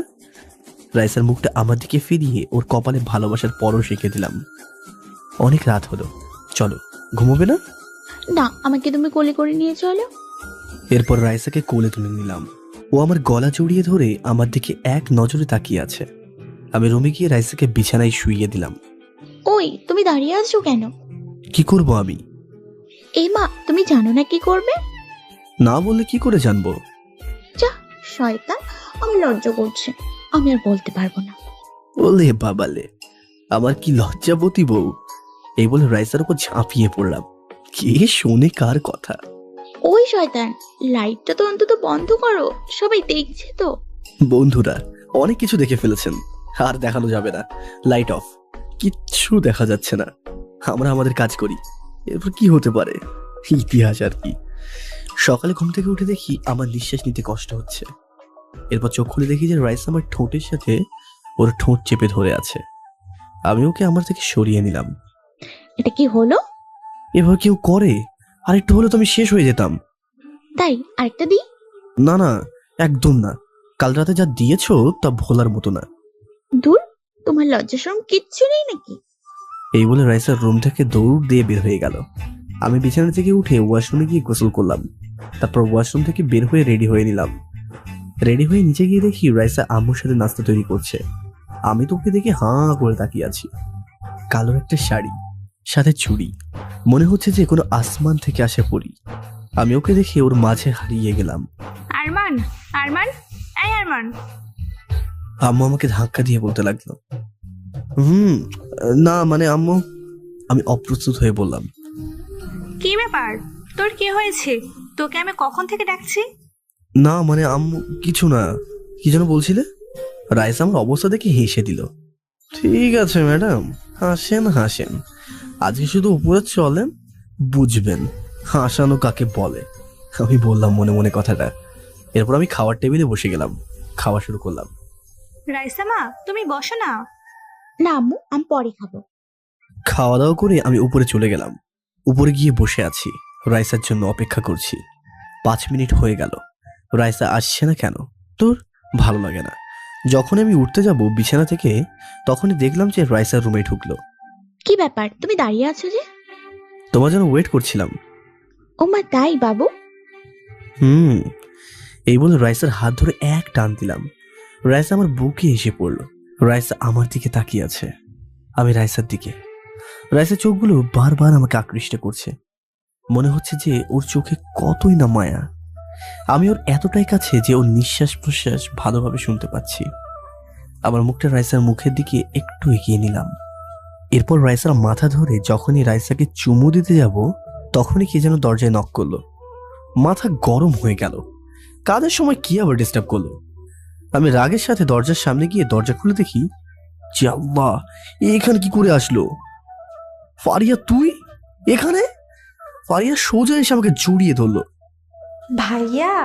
রাইসার মুখটা আমার দিকে ফিরিয়ে ওর কপালে ভালোবাসার পরশ রেখে দিলাম। অনেক রাত হলো, চলো, ঘুমোবে না? না, আমাকে তুমি কোলে করে নিয়ে চলো। এরপর রাইসাকে কোলে তুলে নিলাম। ও আমার গলা জড়িয়ে ধরে আমার দিকে এক নজরে তাকিয়ে আছে। আমি রুমে গিয়ে রাইসাকে বিছানায় শুইয়ে দিলাম। ওই, তুমি দাঁড়িয়ে আছো কেন? কি করব আমি? এই মা, তুমি জানো না কি করবে? না বললে কি করে জানবো? যা, শয়তান, আমার লজ্জা করছে, আমি আর বলতে পারবো না। ওলে বাবালে, আমার কি লজ্জাবতী বউ। এই বলে রাইসার উপর ঝাঁপিয়ে পড়লাম। কে শোনে কার কথা? ওই শয়তান, লাইটটা তো অন্তত বন্ধ করো, সবাই দেখছে তো। বন্ধুরা অনেক কিছু দেখে ফেলেছেন, আর দেখানো যাবে না। লাইট অফ, কিচ্ছু দেখা যাচ্ছে না। আমরা আমাদের কাজ করি, এরপর কি হতে পারে, ইতিহাস আর কি। সকালে ঘুম থেকে উঠে দেখি আমার নিঃশ্বাস নিতে কষ্ট হচ্ছে। এরপর চোখ খুলে দেখি যে রাইস আমার ঠোঁটের সাথে ওর ঠোঁট চেপে ধরে আছে। আমি ওকে আমার থেকে সরিয়ে নিলাম। এটা কি হলো? এভাবে কেউ করে? আর একটু হলে তো আমি শেষ হয়ে যেতাম। তাই আরেকটা দিই? না না, একদম না। কাল রাতে যা দিয়েছো তা ভোলার মতো না। দূর, তোমার লজ্জা শরম কিচ্ছু নেই নাকি? এই বলে রাইসার রুম থেকে দৌড় দিয়ে বের হয়ে গেল। আমি বিছানা থেকে উঠে ওয়াশরুমে গিয়ে গোসল করলাম। তারপর ওয়াশরুম থেকে বের হয়ে রেডি হয়ে নিলাম। রেডি হয়ে নিচে গিয়ে দেখি রাইসা আম্মুর সাথে নাস্তা তৈরি করছে। আমি তো ওকে দেখে হাঁ করে তাকিয়ে আছি। কালো একটা শাড়ি, সাথে চুড়ি, মনে হচ্ছে যে কোনো আসমান থেকে আসে পড়ি। আমি ওকে দেখে ওর মাঝে হারিয়ে গেলাম। আরমান, আরমান, এই আরমান। আম্মু আমাকে ধাক্কা দিয়ে বলতে লাগলো, না মানে আম্মু। আমি অপ্রস্তুত হয়ে বললাম, কি ব্যাপার, তোর কি হয়েছে? তোকে আমি কখন থেকে ডাকছি? না মানে আম্মু কিছু না। কি যেন বলছিলে? রাইসা আমার অবস্থা দেখে হেসে দিল। ঠিক আছে ম্যাডাম, হাসেন হাসেন, আজকে শুধু উপরে চলেন, বুঝবেন হাসানো কাকে বলে। আমি বললাম মনে মনে কথাটা। এরপর আমি খাওয়ার টেবিলে বসে গেলাম, খাওয়া শুরু করলাম। রাইসা মা, তুমি বসো না। না আম্মু, আমি পরে খাবো। খাওয়া দাওয়া করে আমি উপরে চলে গেলাম। উপরে গিয়ে বসে আছি, রাইসার জন্য অপেক্ষা করছি। 5 মিনিট হয়ে গেল, রাইসা আসছে না কেন? তোর ভালো লাগে না। যখন আমি উঠতে যাব বিছানা থেকে, তখনই দেখলাম যে রাইসার রুমে ঢুকলো। কি ব্যাপার, তুমি দাঁড়িয়ে আছো যে? তোমার জন্য ওয়েট করছিলাম। ও মা, তাই বাবু? এই বলে রাইসার হাত ধরে এক টান দিলাম। রাইসা আমার বুকে এসে পড়লো। রাইসা আমার দিকে তাকিয়ে আছে, আমি রাইসার দিকে। রাইসার চোখগুলো বারবার আমাকে আকৃষ্ট করছে। মনে হচ্ছে যে ওর চোখে কতই না মায়া। আমি ওর এতটাই কাছে যে ওর নিঃশ্বাস প্রশ্বাস ভালোভাবে শুনতে পাচ্ছি। আমার মুখটা রাইসার মুখের দিকে একটু এগিয়ে নিলাম। এরপর রাইসার মাথা ধরে যখনই রাইসাকে চুমু দিতে যাব, তখনই কে যেন দরজায় নক করলো। মাথা গরম হয়ে গেল, কাজের সময় কি আবার ডিস্টার্ব করলো। আমি রাগের সাথে দরজার সামনে গিয়ে দরজা খুলে দেখি, আল্লাহ, এখানে কি করে আসলো? ফারিয়া, তুই এখানে? ফারিয়া সোজা এসে আমাকে জড়িয়ে ধরলো। ভাইয়া,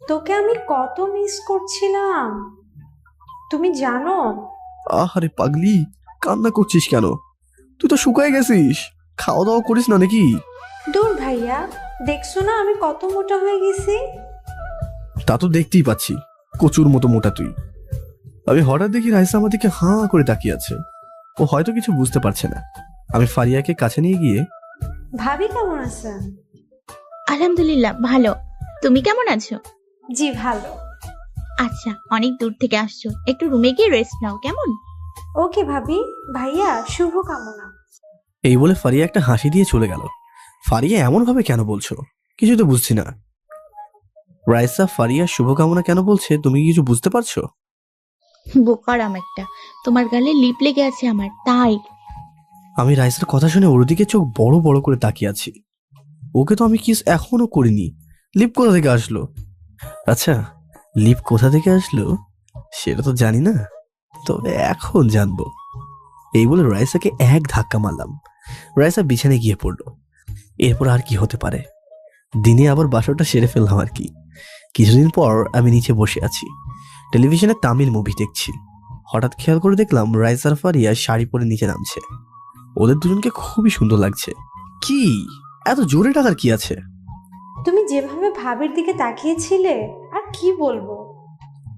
তোকে আমি কত মিস করছিলাম, তুমি জানো? আহারে পাগলি, কান্না করছিস কেন? তুই তো শুকায় গেছিস, খাওয়া দাওয়া করিস না নাকি? দূর ভাইয়া, দেখছো না আমি কত মোটা হয়ে গেছি? তা তো দেখতেই পাচ্ছি, কচুর মতো মোটা তুই। আমি হঠাৎ দেখি রাইসা আমার দিকে হাঁ করে তাকিয়ে আছে। ও হয়তো কিছু বুঝতে পারছে না। আমি ফারিয়াকে কাছে নিয়ে গিয়ে, ভাবি কেমন আছেন? আলহামদুলিল্লাহ ভালো, তুমি কেমন আছো? জি ভালো। আচ্ছা, অনেক দূর থেকে আসছো, একটু রুমে গিয়ে রেস্ট নাও, কেমন? ওকে ভাবি, ভাইয়া শুভ কামনা। এই বলে ফারিয়া একটা হাসি দিয়ে চলে গেল। ফারিয়া এমন ভাবে কেন বলছো, কিছু তো বুঝছি না। রাইসা ফারিয়া শুভকামনা কেন বলছে, তুমি কিছু বুঝতে পারছো? বোকারাম একটা, তোমার গালে লিপ লেগে আছে আমার, তাই। আমি রাইসার কথা শুনে ওর দিকে চোখ বড় বড় করে তাকিয়ে আছি। ওকে তো আমি কিস এখনো করিনি, লিপ কোথা থেকে আসলো? আচ্ছা, লিপ কোথা থেকে আসলো সেটা তো জানি না, তবে এখন জানবো। এই বলে রাইসাকে এক ধাক্কা মারলাম। রাইসা বিছানায় গিয়ে পড়লো। এরপর আর কি হতে পারে, দিনে আবার বাসরটা সেরে ফেললাম আর কি। কিছুদিন পর আমি নিচে বসে আছি, টেলিভিশনে তামিল মুভি দেখছি। হঠাৎ খেয়াল করে দেখলাম রাইসার ফারিয়া শাড়ি পরে নিচে নামছে। ওদের দুজনকে খুবই সুন্দর লাগছে। কি এত জোরে টাকার কি আছে? তুমি যেভাবে ভাবির দিকে তাকিয়েছিলে, আর কি বলবো।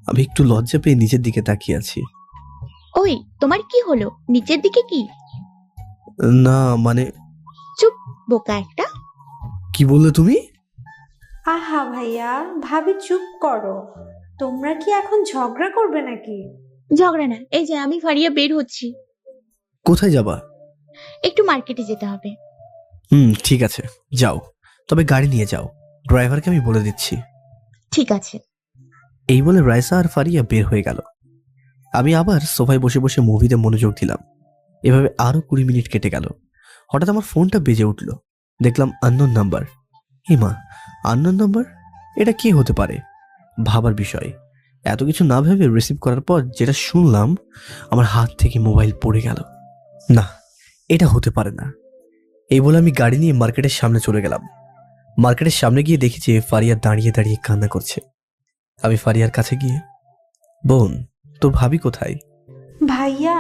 আমি একটু লজ্জা পেয়ে নিচের দিকে তাকিয়ে আছি। ওই তোমার কি হলো? নিচের দিকে কি? না মানে, চুপ বোকা একটা। কি বললে তুমি? আহা ভাইয়া, ভাবি চুপ করো। তোমরা কি এখন ঝগড়া করবে নাকি? ঝগড়া না, এই যে আমি ফারিয়া বের হচ্ছি। কোথায় যাবা? একটু মার্কেটে যেতে হবে। ঠিক আছে, যাও, তবে গাড়ি নিয়ে যাও। ড্রাইভারকে আমি বলে দিচ্ছি। ঠিক আছে। এই বলে রাইসা আর ফারিয়া বের হয়ে গেল। আমি আবার সোফায় বসে বসে মুভিতে মনোযোগ দিলাম। এভাবে আরো 20 মিনিট কেটে গেল। হঠাৎ আমার ফোনটা বেজে উঠল। দেখলাম আননোন নাম্বার। মা, আননোন নাম্বার, এটা কি হতে পারে? ভাবার বিষয়। এত কিছু না ভেবে রিসিভ করার পর যেটা শুনলাম, আমার হাত থেকে মোবাইল পড়ে গেল। না, এটা হতে পারে না। এই বলে আমি গাড়ি নিয়ে মার্কেটের সামনে চলে গেলাম। মার্কেটের সামনে গিয়ে দেখি যে ফারিয়া দাঁড়িয়ে দাঁড়িয়ে কান্না করছে। আমি ফারিয়ার কাছে গিয়ে, বোন, তোর ভাবি কোথায়? ভাইয়া,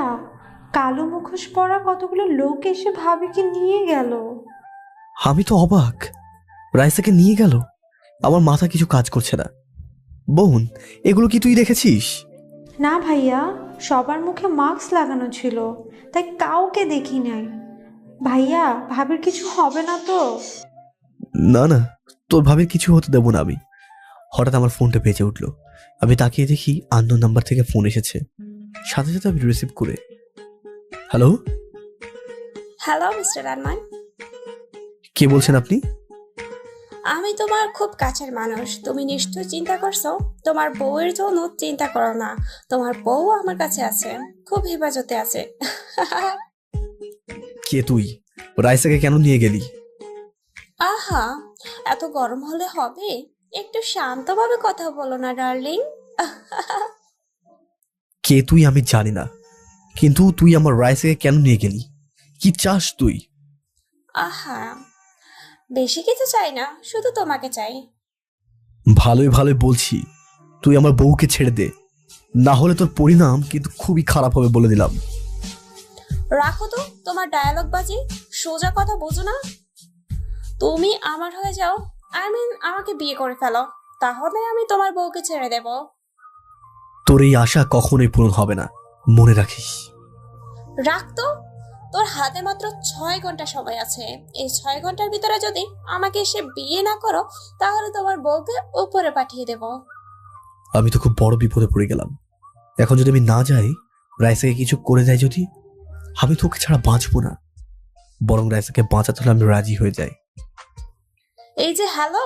কালো মুখোশ পরা কতগুলো লোক এসে ভাবিকে নিয়ে গেল। আমি তো অবাক। রাইসাকে নিয়ে গেল? আমার মাথা কিছু কাজ করছে না। বোন, এগুলো কি তুই দেখেছিস? না ভাইয়া, সবার মুখে মাস্ক লাগানো ছিল, তাই কাউকে দেখি নাই। ভাইয়া, ভাবির কিছু হবে না তো? না না, তোর ভাবির কিছু হতে দেবো না আমি। হঠাৎ আমার ফোনটা বেজে উঠলো। আমি তাকিয়ে দেখি আননোন নাম্বার থেকে ফোন এসেছে। সাথে সাথে আমি রিসিভ করে, হ্যালো। হ্যালো মিস্টার আরমান, কে বলছেন আপনি? আমি তোমার খুব কাছের মানুষ। তুমি নিশ্চয় চিন্তা করছো তোমার বউয়ের জন্য। চিন্তা করো না, তোমার বউ আমার কাছে আছে, খুব হেফাজতে আছে। কে তুই? রাইসাকে কেন নিয়ে গেলি? আহা, এত গরম হলে হবে? একটু শান্তভাবে কথা বলো না ডার্লিং। কে তুই আমি জানি না, কিন্তু তুই আমার রাইসাকে কেন নিয়ে গেলি? কি চাস তুই? আহা, বেশি কিছু চাই না, শুধু তোমাকে চাই। ভালোই ভালোই বলছি, তুই আমার বউকে ছেড়ে দে, না হলে তোর পরিণাম কিন্তু খুবই খারাপ হবে বলে দিলাম। রাখো তো তোমার ডায়ালগ বাজি, সোজা কথা বোঝো না? তুমি আমার হয়ে যাও, আমাকে বিয়ে করে ফেলো, তাহলে আমি তোমার বউকে ছেড়ে দেব। তোর এই আশা কখনোই পূরণ হবে না, মনে রাখিস। রাখতো, তোর হাতে মাত্র 6 ঘন্টা সময় আছে। এই 6 ঘন্টার ভিতরে যদি আমাকে এসে বিয়ে না করো, তাহলে তোমার বউকে উপরে পাঠিয়ে দেব। আমি তো খুব বড় বিপদে পড়ে গেলাম। এখন যদি আমি না যাই, রাইসাকে কিছু করে দেয় যদি, আমি তো ওকে ছাড়া বাঁচবো না। বরং রাইসাকে বাঁচাতে হলে আমি রাজি হয়ে যাই। এই যে হ্যালো,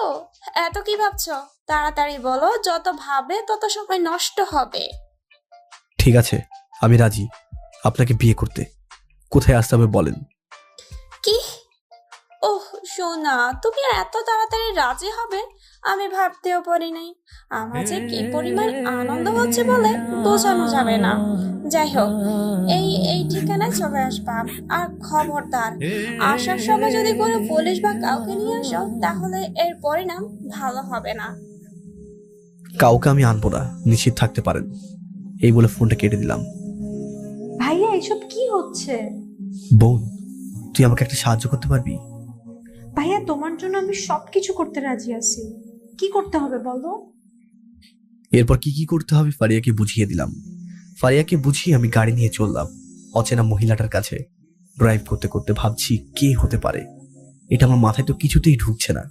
এত কি ভাবছো? তাড়াতাড়ি বলো, যত ভাবে তত সময় নষ্ট হবে। ঠিক আছে, আমি রাজি আপনাকে বিয়ে করতে। কোথায় আসতে হবে বলেন। কি? ওহ সোনা, তুমি এত তাড়াতাড়ি রাজি হবে আমি ভাবতেও পারি নাই। আমার যে কি পরিমাণ আনন্দ হচ্ছে বলে বোঝানো যাবে না। যাই হোক, এই ঠিকানায় চলে আসবা। আর খবরদার, আসার সময় যদি কোনো পুলিশ বা কাউকে নিয়ে আসো, তাহলে এর পরিণাম ভালো হবে না। কাউকে আমি আনবো না, নিশ্চিত থাকতে পারেন। এই বলে ফোনটা কেটে দিলাম। ভাইয়া, এসব কি হচ্ছে? বোন, তুই আমাকে একটা সাহায্য করতে পারবি? ভাইয়া, তোমার জন্য আমি সবকিছু করতে রাজি আছি। কি করতে হবে বলো? এরপর কি কি করতে হবে ফারিয়াকে বুঝিয়ে দিলাম। ফারিয়াকে বুঝিয়ে আমি গাড়ি নিয়ে চললাম অচেনা মহিলাটার কাছে। ড্রাইভ করতে করতে ভাবছি কে হতে পারে, এটা আমার মাথায় তো কিছুতেই ঢুকছে না।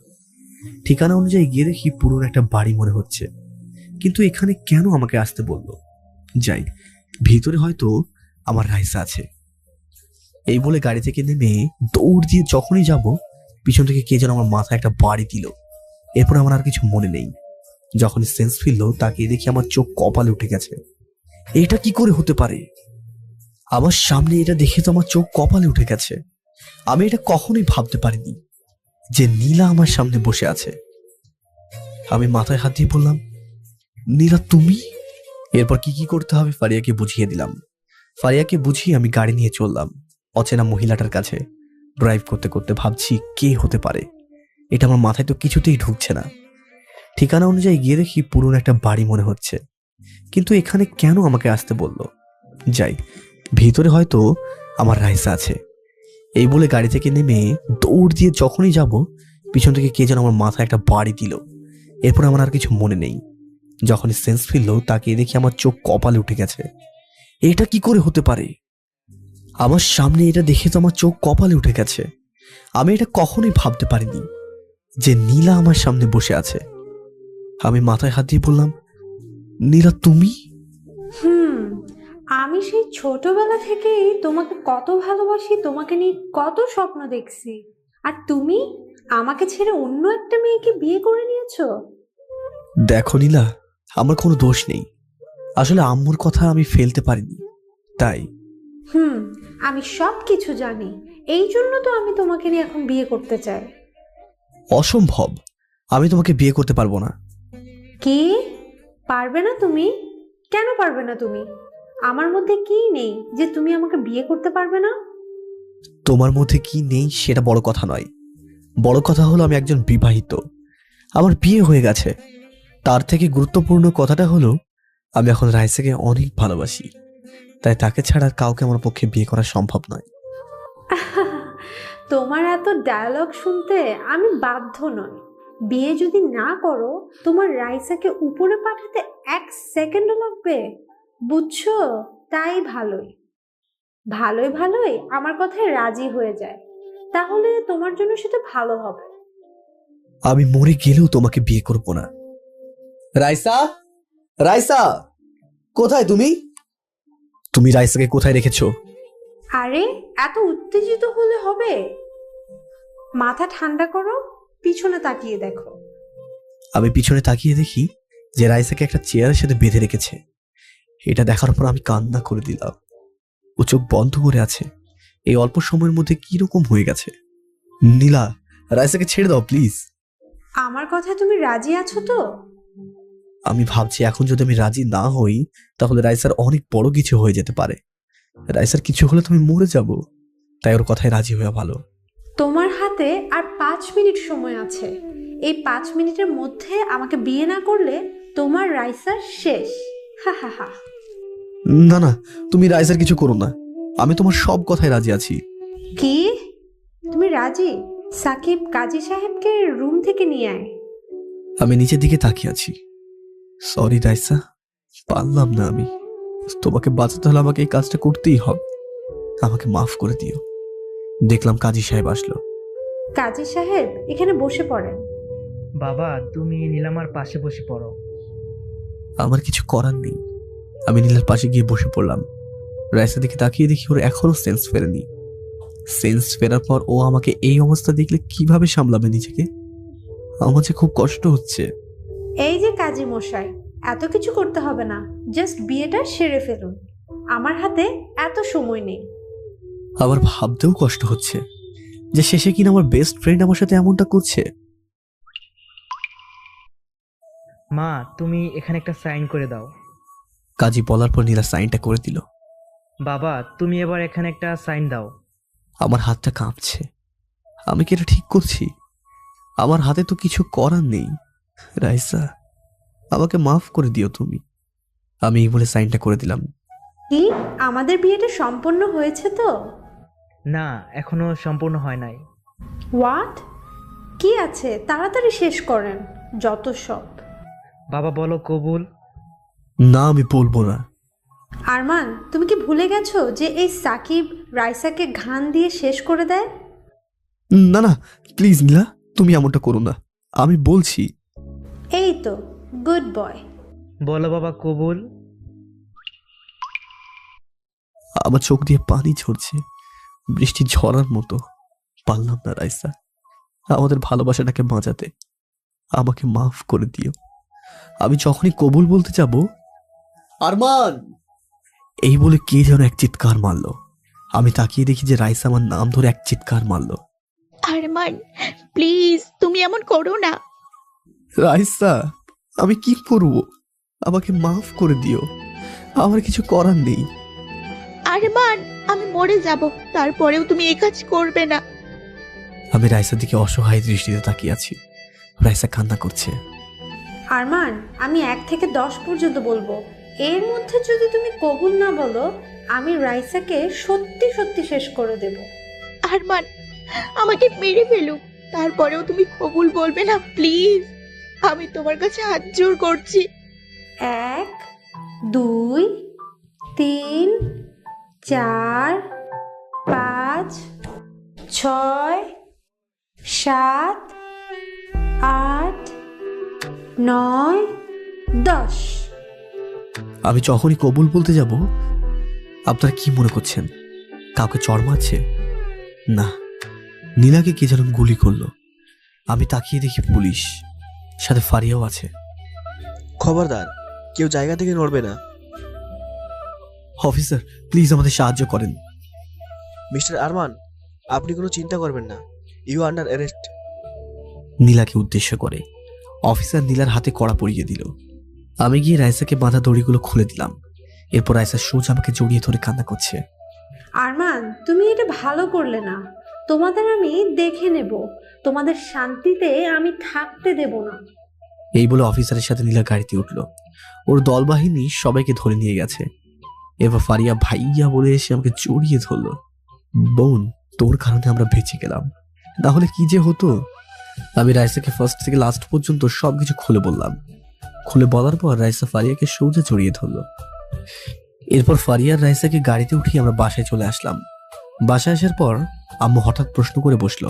ঠিকানা অনুযায়ী গিয়ে দেখি পুরনো একটা বাড়ি মনে হচ্ছে, কিন্তু এখানে কেন আমাকে আসতে বললো? যাই, ভিতরে হয়তো আমার রাইসা আছে। এই বলে গাড়ি থেকে নেমে দৌড় দিয়ে যখনই যাব, পিছন থেকে কে যেন আমার মাথায় একটা বাড়ি দিল। এরপর আমার আর কিছু মনে নেই। যখন সেন্স ফিরল, তাকিয়ে দেখি আমার চোখ কপালে উঠে গেছে। এটা কি করে হতে পারে? আমার সামনে এটা দেখে তো আমার চোখ কপালে উঠে গেছে। আমি এটা কখনোই ভাবতে পারিনি যে নীলা আমার সামনে বসে আছে। আমি মাথায় হাত দিয়ে বললাম, নীলা তুমি? এরপর কি কি করতে হবে ফারিয়াকে বুঝিয়ে দিলাম। ফারিয়াকে বুঝিয়ে আমি গাড়ি নিয়ে চললাম অচেনা মহিলাটার কাছে। ড্রাইভ করতে করতে ভাবছি কে হতে পারে, এটা আমার মাথায় তো কিছুতেই ঢুকছে না। ঠিকানা অনুযায়ী গিয়ে দেখি পুরনো একটা বাড়ি মনে হচ্ছে, কিন্তু এখানে কেন আমাকে আসতে বললো? যাই, ভিতরে হয়তো আমার রাইসা আছে। এই বলে গাড়ি থেকে নেমে দৌড় দিয়ে যখনই যাব, পিছন থেকে কে যেন আমার মাথায় একটা বাড়ি দিল। এরপর আমার আর কিছু মনে নেই। যখনই সেন্স ফিরল তাকিয়ে দেখি আমার চোখ কপালে উঠে গেছে। এটা কি করে হতে পারে? আমার সামনে এটা দেখে তো আমার চোখ কপালে উঠে গেছে। আমি এটা কখনোই ভাবতে পারিনি যে নীলা আমার সামনে বসে আছে। আমি মাথায় হাত দিয়ে বললাম, নীলা তুমি? আমি সেই ছোটবেলা থেকেই তোমাকে কত ভালোবাসি, তোমাকে নিয়ে কত স্বপ্ন দেখছি, আর তুমি আমাকে ছেড়ে অন্য একটা মেয়েকে বিয়ে করে নিয়েছো। দেখো নীলা, আমার কোনো দোষ নেই। আসলে আম্মুর কথা আমি ফেলতে পারিনি, তাই। আমি সব কিছু জানি, এই জন্য তো আমি তোমাকে নিয়ে এখন বিয়ে করতে চাই। অসম্ভব, আমি তোমাকে বিয়ে করতে পারবো না। কি পারবে না তুমি? কেন পারবে না তুমি? আমার মধ্যে কি নেই যে তুমি আমাকে বিয়ে করতে পারবে না? তোমার মধ্যে কি নেই সেটা বড় কথা নয়, বড় কথা হলো আমি একজন বিবাহিত, আমার বিয়ে হয়ে গেছে। তার থেকে গুরুত্বপূর্ণ কথাটা হলো আমি এখন রাইসাকে অনেক ভালোবাসি, তাই তাকে ছাড়া কাউকে আমার পক্ষে বিয়ে করা সম্ভব নয়। তোমার এত ডায়লগ শুনতে আমি বাধ্য নই। বিয়ে যদি না করো, তোমার রাইসাকে উপরে পাঠাতে 1 সেকেন্ডও লাগবে, বুঝছো? তাই ভালোই ভালোই আমার কথায় রাজি হয়ে যায়, তাহলে তোমার জন্য সেটা ভালো হবে। আমি মরে গেলেও তোমাকে বিয়ে করব না। রাইসা, রাইসা, কোথায় তুমি? তুমি রাইসাকে কোথায় রেখেছো? আরে এত উত্তেজিত হলে হবে? মাথা ঠান্ডা করো, পিছনে তাকিয়ে দেখো। আমি পিছনে তাকিয়ে দেখি যে রাইসাকে একটা চেয়ারের সাথে বেঁধে রেখেছে। এটা দেখার পর আমি কান্না করে দিলাম। ও চোখ বন্ধ করে আছে। এই অল্প সময়ের মধ্যে কিরকম হয়ে গেছে। নীলা, রাইসাকে ছেড়ে দাও প্লিজ। আমার কথায় তুমি রাজি আছো তো? আমি ভাবছি এখন যদি আমি রাজি না হই তাহলে রাইসার অনেক বড় কিছু হয়ে যেতে পারে। রাইসার কিছু হলে তুমি মরে যাব, তাই ওর কথায় রাজি হওয়া ভালো। তোমার হাতে আর 5 মিনিট সময় আছে। এই 5 মিনিটের মধ্যে আমাকে বিয়ে না করলে তোমার রাইসার শেষ। হা হা হা। না না, তুমি রাইসার কিছু করো না, আমি তোমার সব কথায় রাজি আছি। কি? তুমি রাজি? সাকিব কাজী সাহেবকে রুম থেকে নিয়ে আয়। আমি নিচের দিকে তাকিয়ে আছি। সরি রাইসা, পারলাম না আমি। তোমাকে বাঁচাতে হলে আমাকে এই কাজটা করতেই হবে। আমাকে মাফ করে দিও। দেখলাম কাজী সাহেব আসলো। কাজী সাহেব এখানে বসে পড়েন। বাবা, তুমি নীলামার পাশে বসে পড়ো। আমার কিছু করার নেই। আমি নীলার পাশে গিয়ে বসে পড়লাম। রাইসা দিকে তাকিয়ে দেখি ওর এখনো সেন্স ফেরেনি। সেন্স ফেরার পর ও আমাকে এই অবস্থা দেখলে কিভাবে সামলাবে নিজেকে? আমার যে খুব কষ্ট হচ্ছে। এই যে কাজী মশাই, এত কিছু করতে হবে না, জাস্ট বিয়েটা সেরে ফেলুন। আমার হাতে এত সময় নেই। আবার ভাবতেও কষ্ট হচ্ছে যে শেষে কিনা আমার বেস্ট ফ্রেন্ড আমার সাথে এমনটা করছে। মা, তুমি এখানে একটা সাইন করে দাও। কাজী বলার পর নীলা সাইনটা করে দিল। বাবা, তুমি এবার এখানে একটা সাইন দাও। আমার হাতটা কাঁপছে। আমি কি এটা ঠিক করছি? আমার হাতে তো কিছু করার নেই। রাইসা, আমাকে মাফ করে দিও তুমি। আমি এই বলে সাইনটা করে দিলাম। কি আমাদের বিয়েটা সম্পন্ন হয়েছে তো? না, এখনো সম্পূর্ণ হয় নাই। হোয়াট? কি আছে, তাড়াতাড়ি শেষ করেন যত সব। বাবা বলো কবুল। না, আমি বলবো না। আরমান, তুমি কি ভুলে গেছো যে এই সাকিব রাইসাকে ঘান দিয়ে শেষ করে দেয়? না না, প্লিজ নীলা, তুমি এমনটা করো না, আমি বলছি। এই তো, গুড বয়। বলো বাবা কবুল। আমার চোখ দিয়ে পানি ঝরছে, বৃষ্টি ঝরার মতো। পারলাম না রাইসা, আমাদের ভালোবাসাটাকে বাঁচাতে। আমাকে মাফ করে দিও। আমি যখনই কবুল বলতে যাব, আরমান এই বলে কে যেন এক চিৎকার মারলো। আমি তাকিয়ে দেখি যে রাইসা আমার নাম ধরে এক চিৎকার মারলো। আরমান, প্লিজ তুমি এমন করো না। রাইসা, আমি কি করব? আমাকে মাফ করে দিও, আমার কিছু করার নেই। আরমান, আমি মরে যাব, তারপরেও তুমি এই কাজ করবে না। আমি রাইসার দিকে অসহায় দৃষ্টিতে তাকিয়ে আছি। রাইসা কান্না করছে। আরমান, আমি 1 থেকে 10 পর্যন্ত বলবো, এর মধ্যে যদি তুমি কবুল না বলো, আমি রাইসাকে সত্যি সত্যি শেষ করে দেব। আরমান, আমাকে মেরে ফেলুক, তারপরেও তুমি কবুল বলবে না প্লিজ। আমি তোমার কাছে হাত জোড় করছি। 1, 2, 3, 4, 5, 6, 7, 8, 9, 10। আমি যখনই কবুল বলতে যাব, আপনারা কি মনে করছেন কাউকে চড় মারছে? না, নীলাকে কে যেন গুলি করলো। আমি তাকিয়ে দেখি পুলিশ, সাথে ফারিয়াও আছে। খবরদার, কেউ জায়গা থেকে নড়বে না। অফিসার, প্লিজ আমাদের সাহায্য করেন। মিস্টার আরমান, আপনি কোনো চিন্তা করবেন না, ইউ আন্ডার অ্যারেস্ট। নীলাকে উদ্দেশ্য করে অফিসার নীলার হাতে কড়া পরিয়ে দিল। আমি গিয়ে রাইসাকে বাঁধা দড়িগুলো খুলে দিলাম। এরপর রাইসা সোজা আমাকে জড়িয়ে ধরে কান্না করছে। আরমান, তুমি এটা ভালো করলে না। তোমাদের আমি দেখে নেব, তোমাদের শান্তিতে আমি থাকতে দেব না। এই বলে অফিসারের সাথে নীলা গাড়িতে উঠলো। ওর দলবাহিনী সবাইকে ধরে নিয়ে গেছে। এবার ফারিয়া ভাইয়া বলে এসে আমাকে জড়িয়ে ধরলো। বোন, তোর কারণে আমরা বেঁচে গেলাম, না হলে কি যে হতো। আমি রাইসাকে ফার্স্ট থেকে লাস্ট পর্যন্ত সবকিছু খুলে বললাম। খুলে বলার পর রাইসা ফারিয়াকে সোজা জড়িয়ে ধরলো। এরপর ফারিয়া আর রাইসাকে গাড়িতে উঠিয়ে আমরা বাসায় চলে আসলাম। বাসায় আসার পর আম্মু হঠাৎ প্রশ্ন করে বসলো,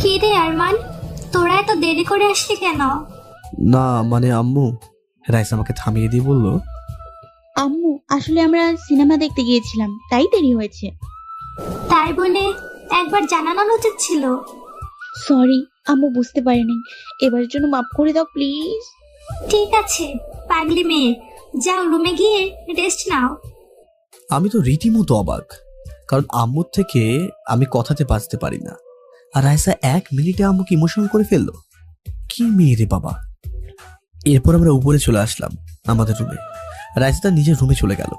কি রে আরমান, তোরা এত দেরি করে আসলি কেন? না মানে আম্মু। রাইসা আমাকে থামিয়ে দিয়ে বলল, আম্মু, আসলে আমরা সিনেমা দেখতে গিয়েছিলাম, তাই দেরি হয়েছে। তাই বলে একবার জানানো উচিত ছিল। সরি আম্মু, বুঝতে পারিনি, এবারের জন্য মাফ করে দাও প্লিজ। ঠিক আছে পাগলি মেয়ে, যাও রুমে গিয়ে রেস্ট নাও। আমি তো রীতিমতো অবাক, কারণ আম্মুর থেকে আমি কথাতে বাঁচতে পারি না। আর রাইসা 1 মিনিটে আম্মুকে ইমোশনাল করে ফেললো। কি মেয়ে রে বাবা। এরপর আমরা উপরে চলে আসলাম আমাদের রুমে। রাইসা তার নিজের রুমে চলে গেল।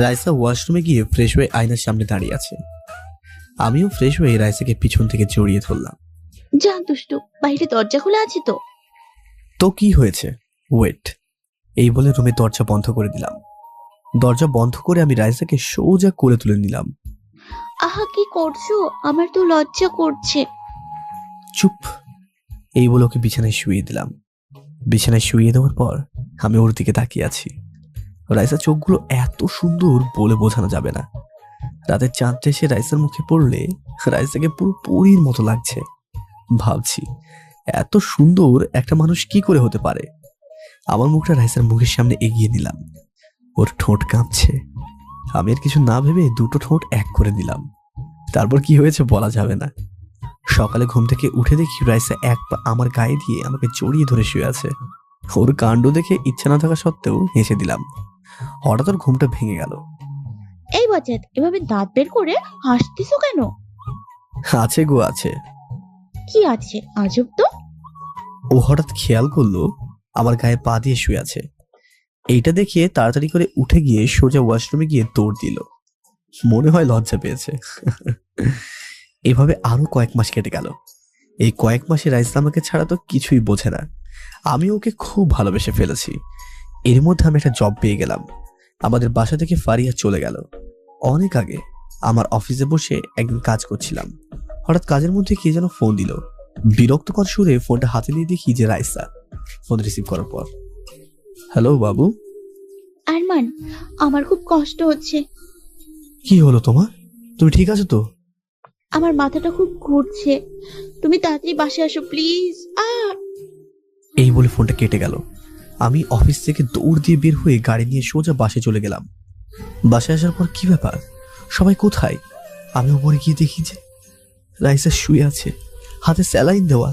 রাইসা ওয়াশরুমে গিয়ে ফ্রেশ হয়ে আয়নার সামনে দাঁড়িয়ে আছে। আমিও ফ্রেশ হয়ে রাইসাকে পিছন থেকে জড়িয়ে ধরলাম। যা দুষ্টু, বাইরে দরজা খোলা আছে তো। তো কি হয়েছে, ওয়েট। এই বলে রুমে দরজা বন্ধ করে দিলাম। দরজা বন্ধ করে আমি রাইসাকে সোজা কোলে তুলে নিলাম। আহা, কি করছো? আমার তো লজ্জা করছে। চুপ। এই বলে ওকে বিছানায় শুইয়ে দিলাম। বিছানায় শুইয়ে দেওয়ার পর আমি ওর দিকে তাকিয়ে আছি। রাইসার চোখগুলো এত সুন্দর বলে বোঝানো যাবে না। রাতের চাঁদটা এসে রাইসার মুখে পড়লে রাইসাকে পুরো পরীর মতো লাগছে। ভাবছি এত সুন্দর একটা মানুষ কি করে হতে পারে। আমার মুখটা রাইসার মুখের সামনে এগিয়ে নিলাম। ওর ঠোঁট কাঁপছে। আমি আর কিছু না ভেবে দুটো ঠোঁট এক করে দিলাম। তারপর কি হয়েছে বলা যাবে না। সকালে ঘুম থেকে উঠে দেখি রাইসা এক পা আমার গায়ে দিয়ে আমাকে জড়িয়ে ধরে শুয়ে আছে। ওর কাণ্ড দেখে ইচ্ছা না থাকা সত্ত্বেও হেসে দিলাম। হঠাৎ ওর ঘুমটা ভেঙে গেল। এই বাচ্চা, এভাবে দাঁত বের করে হাসতেছো কেন? আছে গো আছে। কি আছে? আজব তো। ও হঠাৎ খেয়াল করলো আমার গায়ে পা দিয়ে শুয়ে আছে। এইটা দেখে তাড়াতাড়ি করে উঠে গিয়ে সোজা ওয়াশরুমে গিয়ে দৌড় দিল। মনে হয় লজ্জা পেয়েছে। এভাবে আরো কয়েক মাস কেটে গেল। এই কয়েক মাসে রাইসা আমাকে ছাড়া তো কিছুই বোঝে না। আমি ওকে খুব ভালোবেসে ফেলেছি। এর মধ্যে আমি একটা জব পেয়ে গেলাম। আমাদের বাসা থেকে ফারিয়া চলে গেল। অনেক আগে আমার অফিসে বসে একদিন কাজ করছিলাম। হঠাৎ কাজের মধ্যে কে যেন ফোন দিল। বিরক্তকর সুরে ফোনটা হাতে নিয়ে দেখি যে রাইসা। ফোন রিসিভ করার পর, হ্যালো বাবু। আরমান, আমার খুব কষ্ট হচ্ছে। কি হলো তোমার? তুমি ঠিক আছো তো? আমার মাথাটা খুব ঘুরছে, তুমি তাড়াতাড়ি বাসায় আসো প্লিজ। এই বলে ফোনটা কেটে গেল। আমি অফিস থেকে দৌড় দিয়ে বের হয়ে গাড়ি নিয়ে সোজা বাসে চলে গেলাম। বাসায় আসার পর কি ব্যাপার, সবাই কোথায়? আমি উপরে গিয়ে দেখি যে রাইসা শুয়ে আছে, হাতে স্যালাইন দেওয়া।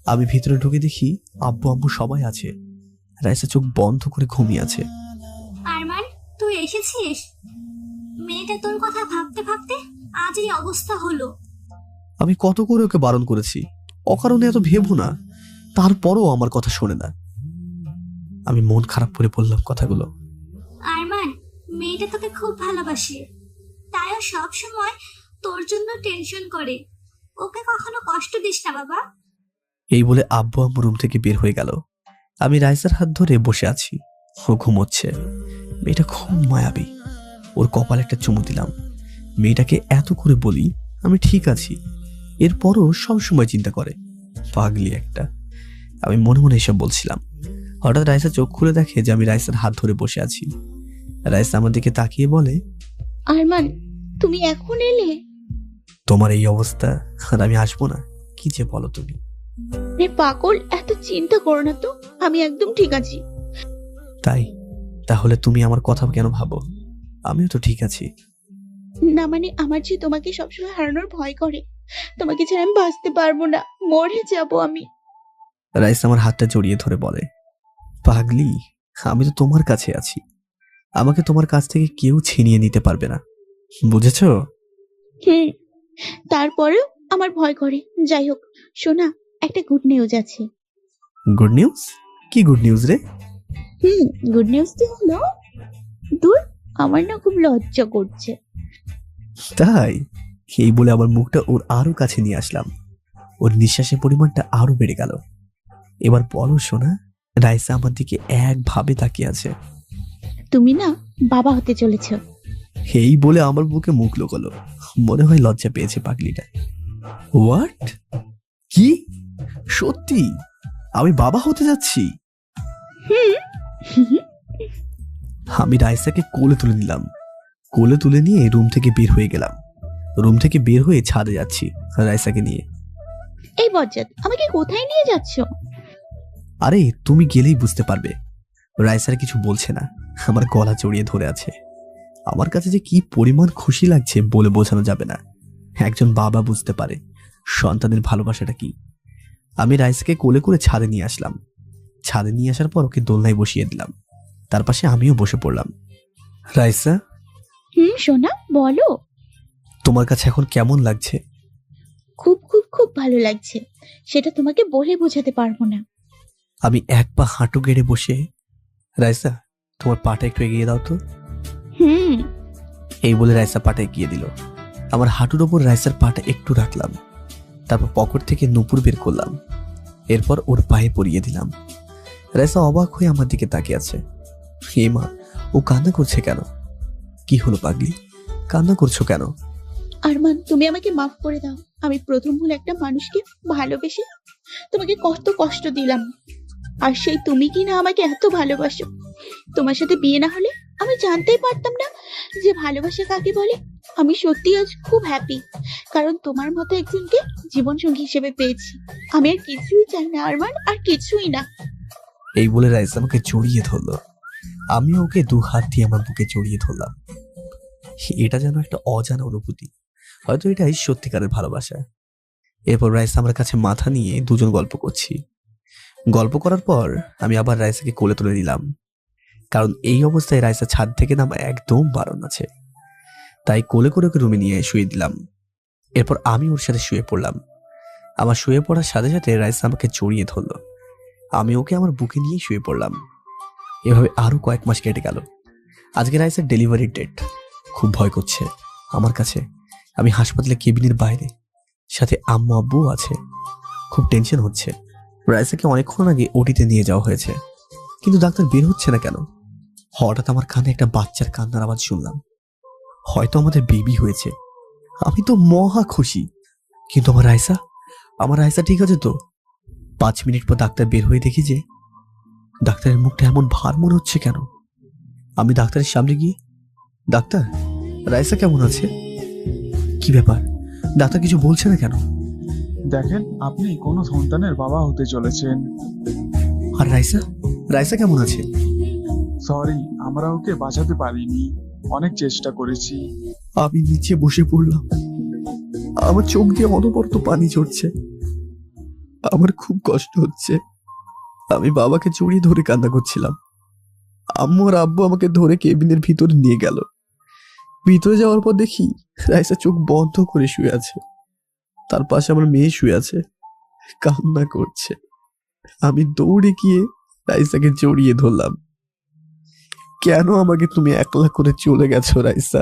আমি ভিতরে ঢুকে দেখি আব্বু আম্মু সবাই আছে। রাইসা চোখ বন্ধ করে ঘুমিয়ে আছে। আরমান, তুই এসেছিস? মেয়েটা তোর কথা ভাবতে ভাবতে আজ এই অবস্থা হলো। আমি কত করে ওকে বারণ করেছি অকারণে এত ভেবো না, তারপরও আমার কথা শোনে না। আমি মন খারাপ করে বললাম কথাগুলো। আরমান, মেয়েটা তোকে খুব ভালোবাসে, তাইও সব সময় তোর জন্য টেনশন করে। ওকে কখনো কষ্ট দিস না বাবা। এই বলে আব্বু আম্মু রুম থেকে বের হয়ে গেল। আমি রাইসার হাত ধরে বসে আছি, ও ঘুমোচ্ছে। মেয়েটা খুব মায়াবী। ওর কপালে একটা চুমু দিলাম। মেয়েটাকে এত করে বলি আমি ঠিক আছি, এরপরও সব সময় চিন্তা করে, পাগলি একটা। আমি মনে মনে এসব বলছিলাম। হঠাৎ রাইসা চোখ খুলে দেখে যে আমি রাইসার হাত ধরে বসে আছি। রাইসা আমার দিকে তাকিয়ে বলে, আরমান, তুমি এখন এলে? তোমার এই অবস্থা আর আমি আসবো না? কি যে বলো তুমি। রে পাগল, এত চিন্তা করো না তো, আমি একদম ঠিক আছি। তাই? তাহলে তুমি আমার কথা কেন ভাবো? আমিও তো ঠিক আছি। না মানে, আমার যে তোমাকে সবসময় হারানোর ভয় করে। তোমাকে ছাড়া আমি বাঁচতে পারবো না, মরে যাব আমি। রাইস আমার হাতটা জড়িয়ে ধরে বলে, পাগলি, আমি তো তোমার কাছে আছি। আমাকে তোমার কাছ থেকে কেউ ছিনিয়ে নিতে পারবে না, বুঝেছো? তারপরেও আমার ভয় করে। যাই হোক, শোনা, একটা গুড নিউজ আছে। Good news? কি গুড নিউজ রে? গুড নিউজটি হলো, দূর, আমার না খুব লজ্জা করছে। তাই? এই বলে আমার মুখটা ওর আরো কাছে নিয়ে আসলাম। ওর নিঃশ্বাসের পরিমাণটা আরো বেড়ে গেল। এবার বলো শোনা। রাইসা আমার দিকে একভাবে তাকিয়ে আছে। তুমি না বাবা হতে চলেছ। এই বলে আমার বুকে মুখ লুকোলো। মনে হয় লজ্জা পেয়েছে পাগলিটা। হোয়াট? কি? সত্যি আমি বাবা হতে যাচ্ছি? আমি রাইসাকে কোলে তুলে নিলাম। কোলে তুলে নিয়ে রুম থেকে বের হয়ে গেলাম। রুম থেকে বের হয়ে ছাদে যাচ্ছি রাইসাকে নিয়ে। এই বজ্জাত, আমাকে কোথায় নিয়ে যাচ্ছ? আরে তুমি গেলেই বুঝতে পারবে। রাইসার কিছু বলছে না, আমার গলা জড়িয়ে ধরে আছে। আমার কাছে যে কি পরিমাণ খুশি লাগছে বলে বোঝানো যাবে না। একজন বাবা বুঝতে পারে সন্তানের ভালোবাসাটা কি। আমি রাইসাকে কোলে করে ছাদে নিয়ে আসলাম। ছাদে নিয়ে আসার পর ওকে দোলনায় বসিয়ে দিলাম। তার পাশে আমিও বসে পড়লাম। রাইসা, সোনা বলো। তোমার কাছে এখন কেমন লাগছে? খুব খুব খুব ভালো লাগছে, সেটা তোমাকে বলে বোঝাতে পারবো না। আমি এক পা হাঁটু গেড়ে বসে, রাইসা তোমার পাটা একটু এগিয়ে দাও তো। এই বলে রাইসা পাটা এগিয়ে দিল। আমার হাঁটুর ওপর রাইসার পাটা একটু রাখলাম। তারপর পকেট থেকে নুপুর বের করলাম। এরপর ওর পায়ে পরিয়ে দিলাম। রাইসা অবাক হয়ে আমার দিকে তাকিয়ে আছে। হে মা, ও কান্না করছে কেন? কি হলো পাগলি, কান্না করছো কেন? আরমান, তুমি আমাকে মাফ করে দাও। আমি প্রথম ভুল একটা মানুষকে ভালোবেসে তোমাকে কত কষ্ট দিলাম। আর সেই তুমি কি না আমাকে এত ভালোবাসো। তোমার সাথে বিয়ে না হলে আমি জানতেই পারতাম না যে ভালোবাসা কাকে বলে। আমি সত্যি আজ খুব হ্যাপি, কারণ তোমার মতো একজনকে জীবন সঙ্গী হিসেবে পেয়েছি। আমি আর কিছুই চাই না আরমান, আর কিছুই না। এই বলে রাইসা আমাকে জড়িয়ে ধরলো। আমি ওকে দু হাত দিয়ে আমার বুকে জড়িয়ে ধরলাম। এটা যেন একটা অজানা অনুভূতি, হয়তো এটাই সত্যিকারের ভালোবাসা। এরপর রাইসা আমার কাছে মাথা নিয়ে দুজন গল্প করছি। গল্প করার পর আমি আবার রাইসাকে কোলে তুলে নিলাম, কারণ এই অবস্থায় রাইসা ছাদ থেকে নামা একদম বারণ আছে। তাই কোলে করে ওকে রুমে নিয়ে শুয়ে দিলাম। এরপর আমি ওর সাথে শুয়ে পড়লাম। আমার শুয়ে পড়ার সাথে সাথে রাইসা আমাকে জড়িয়ে ধরলো। আমি ওকে আমার বুকে নিয়ে শুয়ে পড়লাম। এভাবে আরো কয়েক মাস কেটে গেল। আজকে রাইসার ডেলিভারি ডেট। খুব ভয় করছে আমার কাছে। আমি হাসপাতালে কেবিনের বাইরে, সাথে আম্মু আব্বু আছে। খুব টেনশন হচ্ছে। রাইসাকে অনেকক্ষণ আগে ওটিতে নিয়ে যাওয়া হয়েছে, কিন্তু ডাক্তার বের হচ্ছে না কেন? হঠাৎ আমার কানে একটা বাচ্চার কান্নার আওয়াজ শুনলাম। হয়তো আমাদের বেবি হয়েছে। আমি তো মহা খুশি। কিন্তু আমার রাইসা ঠিক আছে তো? 5 মিনিট পর ডাক্তার বের হয়ে দেখি যে ডাক্তারের মুখটা এমন ভার মনে হচ্ছে কেন। আমি ডাক্তারের সামনে গিয়ে, ডাক্তার, রাইসা কেমন আছে? কি ব্যাপার, ডাক্তার কিছু বলছে না কেন? দেখেন, আপনি কোনো সন্তানের বাবা হতে চলেছেন। আর রাইসা কেমন আছে? সরি, আমরা ওকে বাঁচাতে পারিনি, অনেক চেষ্টা করেছি। আমি নিচে বসে পড়লাম। আমার চোখ দিয়ে অনবরত পানি ঝরছে। আমার খুব কষ্ট হচ্ছে। আমি বাবাকে জড়িয়ে ধরে কান্না করছিলাম। আম্মু আর আব্বু আমাকে ধরে কেবিনের ভিতরে নিয়ে গেল। ভিতরে যাওয়ার পর দেখি রাইসা চোখ বন্ধ করে শুয়ে আছে। তার পাশে আমার মেয়ে শুয়ে আছে, কান্না করছে। আমি দৌড়ে গিয়ে রাইসাকে জড়িয়ে ধরলাম। কেন আমাকে তুমি একলা করে চলে গেছো রাইসা?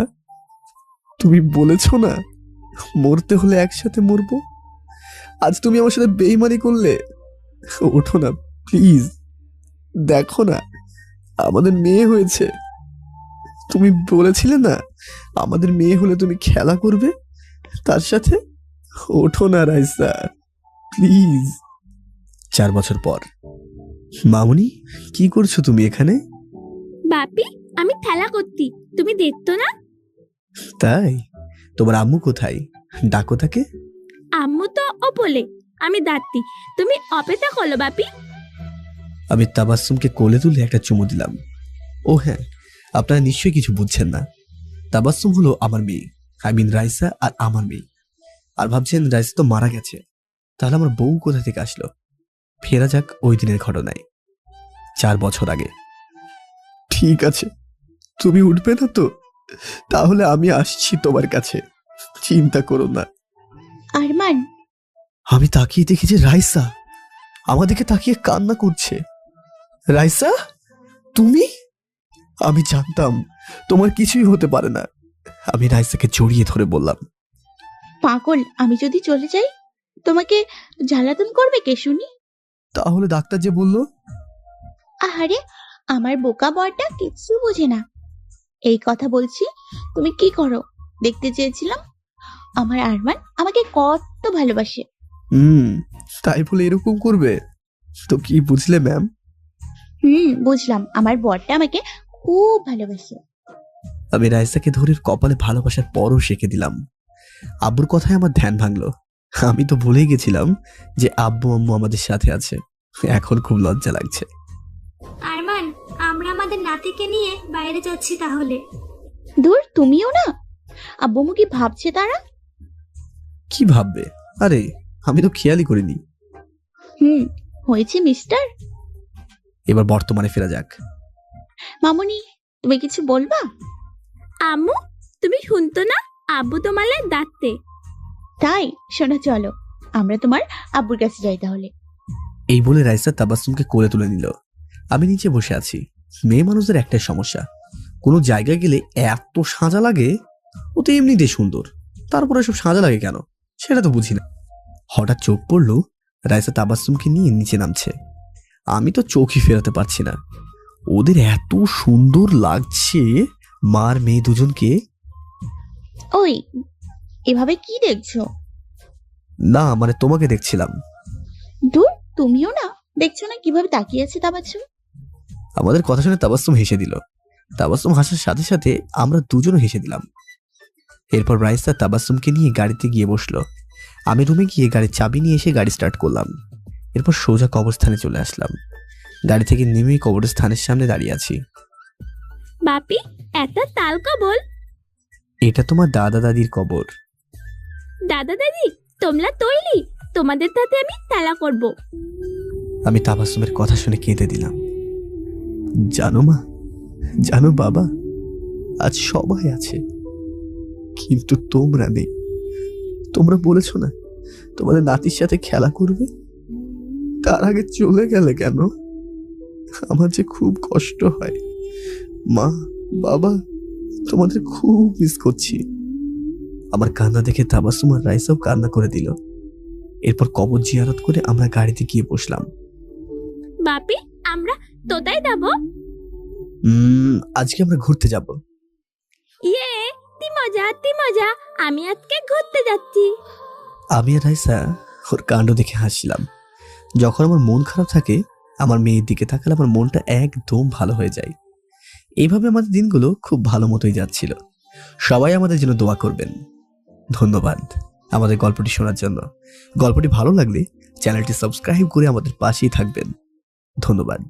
তুমি বলেছো না মরতে হলে একসাথে মরবো? আজ তুমি আমার সাথে বেইমানি করলে। ওঠো না প্লিজ, দেখো না আমাদের মেয়ে হয়েছে। তুমি বলেছিলে না আমাদের মেয়ে হলে তুমি খেলা করবে তার সাথে। ওঠো না রাইসা প্লিজ। 4 বছর পর। মামুনি, কি করছো তুমি এখানে? বাপি, আমি খেলা করতি, তুমি দেখতো না? তাই? তোমার আম্মু কোথায়? ডাকো তাকে। আম্মু তো ওপলে, আমি দাঁড়তি, তুমি অপেক্ষা করো বাপি। আমি তাবাসসুমকে কোলে তুলে একটা চুমু দিলাম। ও হ্যাঁ, আপনারা নিশ্চয়ই কিছু বুঝছেন না। তাবাসসুম হলো আমার মেয়ে, রাইসা আর আমার মেয়ে। আর ভাবছেন রাইসা তো মারা গেছে, তাহলে আমার বউ কোথা থেকে আসলো? ফেরা যাক ওই দিনের ঘটনায়, 4 বছর আগে। ঠিক আছে, তুমি উঠবে না তো? তাহলে আমি আসছি তোমার কাছে, চিন্তা করো না। আরমান, আমি তাকিয়ে দেখি যে রাইসা আমাদেরকে তাকিয়ে কান্না করছে। রাইসা, তুমি? আমি জানতাম তোমার কিছুই হতে পারে না। আমি রাইসাকে জড়িয়ে ধরে বললাম, পাগল, আমি যদি চলে যাই তোমাকে জ্বালাতন করবে কে শুনি? তাহলে ডাক্তার যে বলল? আহারে, আমার বোকা বরটা কিচ্ছু বোঝে না। এই কথা বলছি, তুমি কি করো দেখতে চেয়েছিলাম। আমার আরমান আমাকে কত ভালোবাসে। তাই বলে এরকম করবে? তো কি বুঝলে ম্যাম? বুঝলাম, আমার বরটা আমাকে খুব ভালোবাসে। আমি রাইসাকে ধরে কপালে ভালোবাসার পরও শেখে দিলাম। আব্বুর কথায় আমার ধ্যান ভাঙলো। আমি তো ভুলেই গেছিলাম যে আব্বু আম্মু আমাদের সাথে আছে। এখন খুব লজ্জা লাগছে। আরমান, আমরা আমাদের নাতিকে নিয়ে বাইরে যাচ্ছি তাহলে। দূর, তুমিও না। আব্বু আম্মু কি ভাবছে তারা? কি ভাববে? আরে আমি তো খেয়ালই করিনি। হয়েছে মিস্টার। এবার বর্তমানে ফেরা যাক। মামুনি, তুমি কিছু বলবা? আম্মু, তুমি শুনতো না আব্বু তোমালে ডাকতে? তাই? শোনো, চলো আমরা তোমার আব্বুর কাছে যাই তাহলে। এই বলে রাইসা তাবাসসুমকে কোলে তুলে নিল। আমি নিচে বসে আছি। মেয়ে মানুষদের একটাই সমস্যা, কোনো জায়গায় গেলে এত সাজা লাগে। ও তো এমনিতেই সুন্দর, তারপরে সব সাজা লাগে কেন সেটা তো বুঝি না। হঠাৎ চোখ পড়লো রাইসা তাবাসসুমকে নিয়ে নিচে নামছে। আমি তো চোখই ফেরাতে পারছি না, ওদের এত সুন্দর লাগছে মার মেয়ে দুজনকে। ওই, এভাবে কি দেখছো? না মানে তোমাকে দেখছিলাম। দূর, তুমিও না, দেখছো না কিভাবে তাকিয়ে আছে তাবাসসুম? আমাদের কথা শুনে তাবাসসুম হেসে দিল। তাবাসসুম হাসার সাথে সাথে আমরা দুজনও হেসে দিলাম। এরপর রাইসা তাবাসসুমকে নিয়ে গাড়িতে গিয়ে বসলো। আমি রুমে গিয়ে গাড়ির চাবি নিয়ে এসে গাড়ি স্টার্ট করলাম। এরপর সোজা কবরস্থানে চলে আসলাম। গাড়ি থেকে নেমে কবরস্থানের সামনে দাঁড়িয়ে আছি। বাপি, একটা তাল কবর। এটা তোমার দাদা দাদির কবর। দাদা দাদি, তোমরা তৈরি? তোমাদের সাথে আমি তালা করব। আমি তাবাসসুমের কথা শুনে কেঁদে দিলাম। জানো মা, জানো বাবা, আজ সবাই আছে কিন্তু তোমরা নেই। তোমরা বলেছো না তোমাদের নাতির সাথে খেলা করবে, তার আগে চলে গেলে কেন? আমার যে খুব কষ্ট হয়। মা, বাবা, তোমাদের খুব মিস করছি। আমার কান্না দেখে তাবাসসুম আর রাইসাও কান্না করে দিল। এরপর কবর জিয়ারত করে আমরা গাড়িতে গিয়ে বসলাম। বাপি, আমরা তোতাই যাব? আজকে আমরা ঘুরতে যাব। ইয়ে, কি মজা, কি মজা, আমি আজকে ঘুরতে যাচ্ছি। আমি আর রাইসা ওর কাণ্ড দেখে হাসছিলাম। যখন আমার মন খারাপ থাকে, আমার মেয়ের দিকে তাকালে আমার মনটা একদম ভালো হয়ে যায়। এইভাবে আমাদের দিনগুলো খুব ভালো মতোই যাচ্ছিল। সবাই আমাদের জন্য দোয়া করবেন। ধন্যবাদ আমাদের গল্পটি শোনার জন্য। গল্পটি ভালো লাগলে চ্যানেলটি সাবস্ক্রাইব করে আমাদের পাশেই থাকবেন। ধন্যবাদ।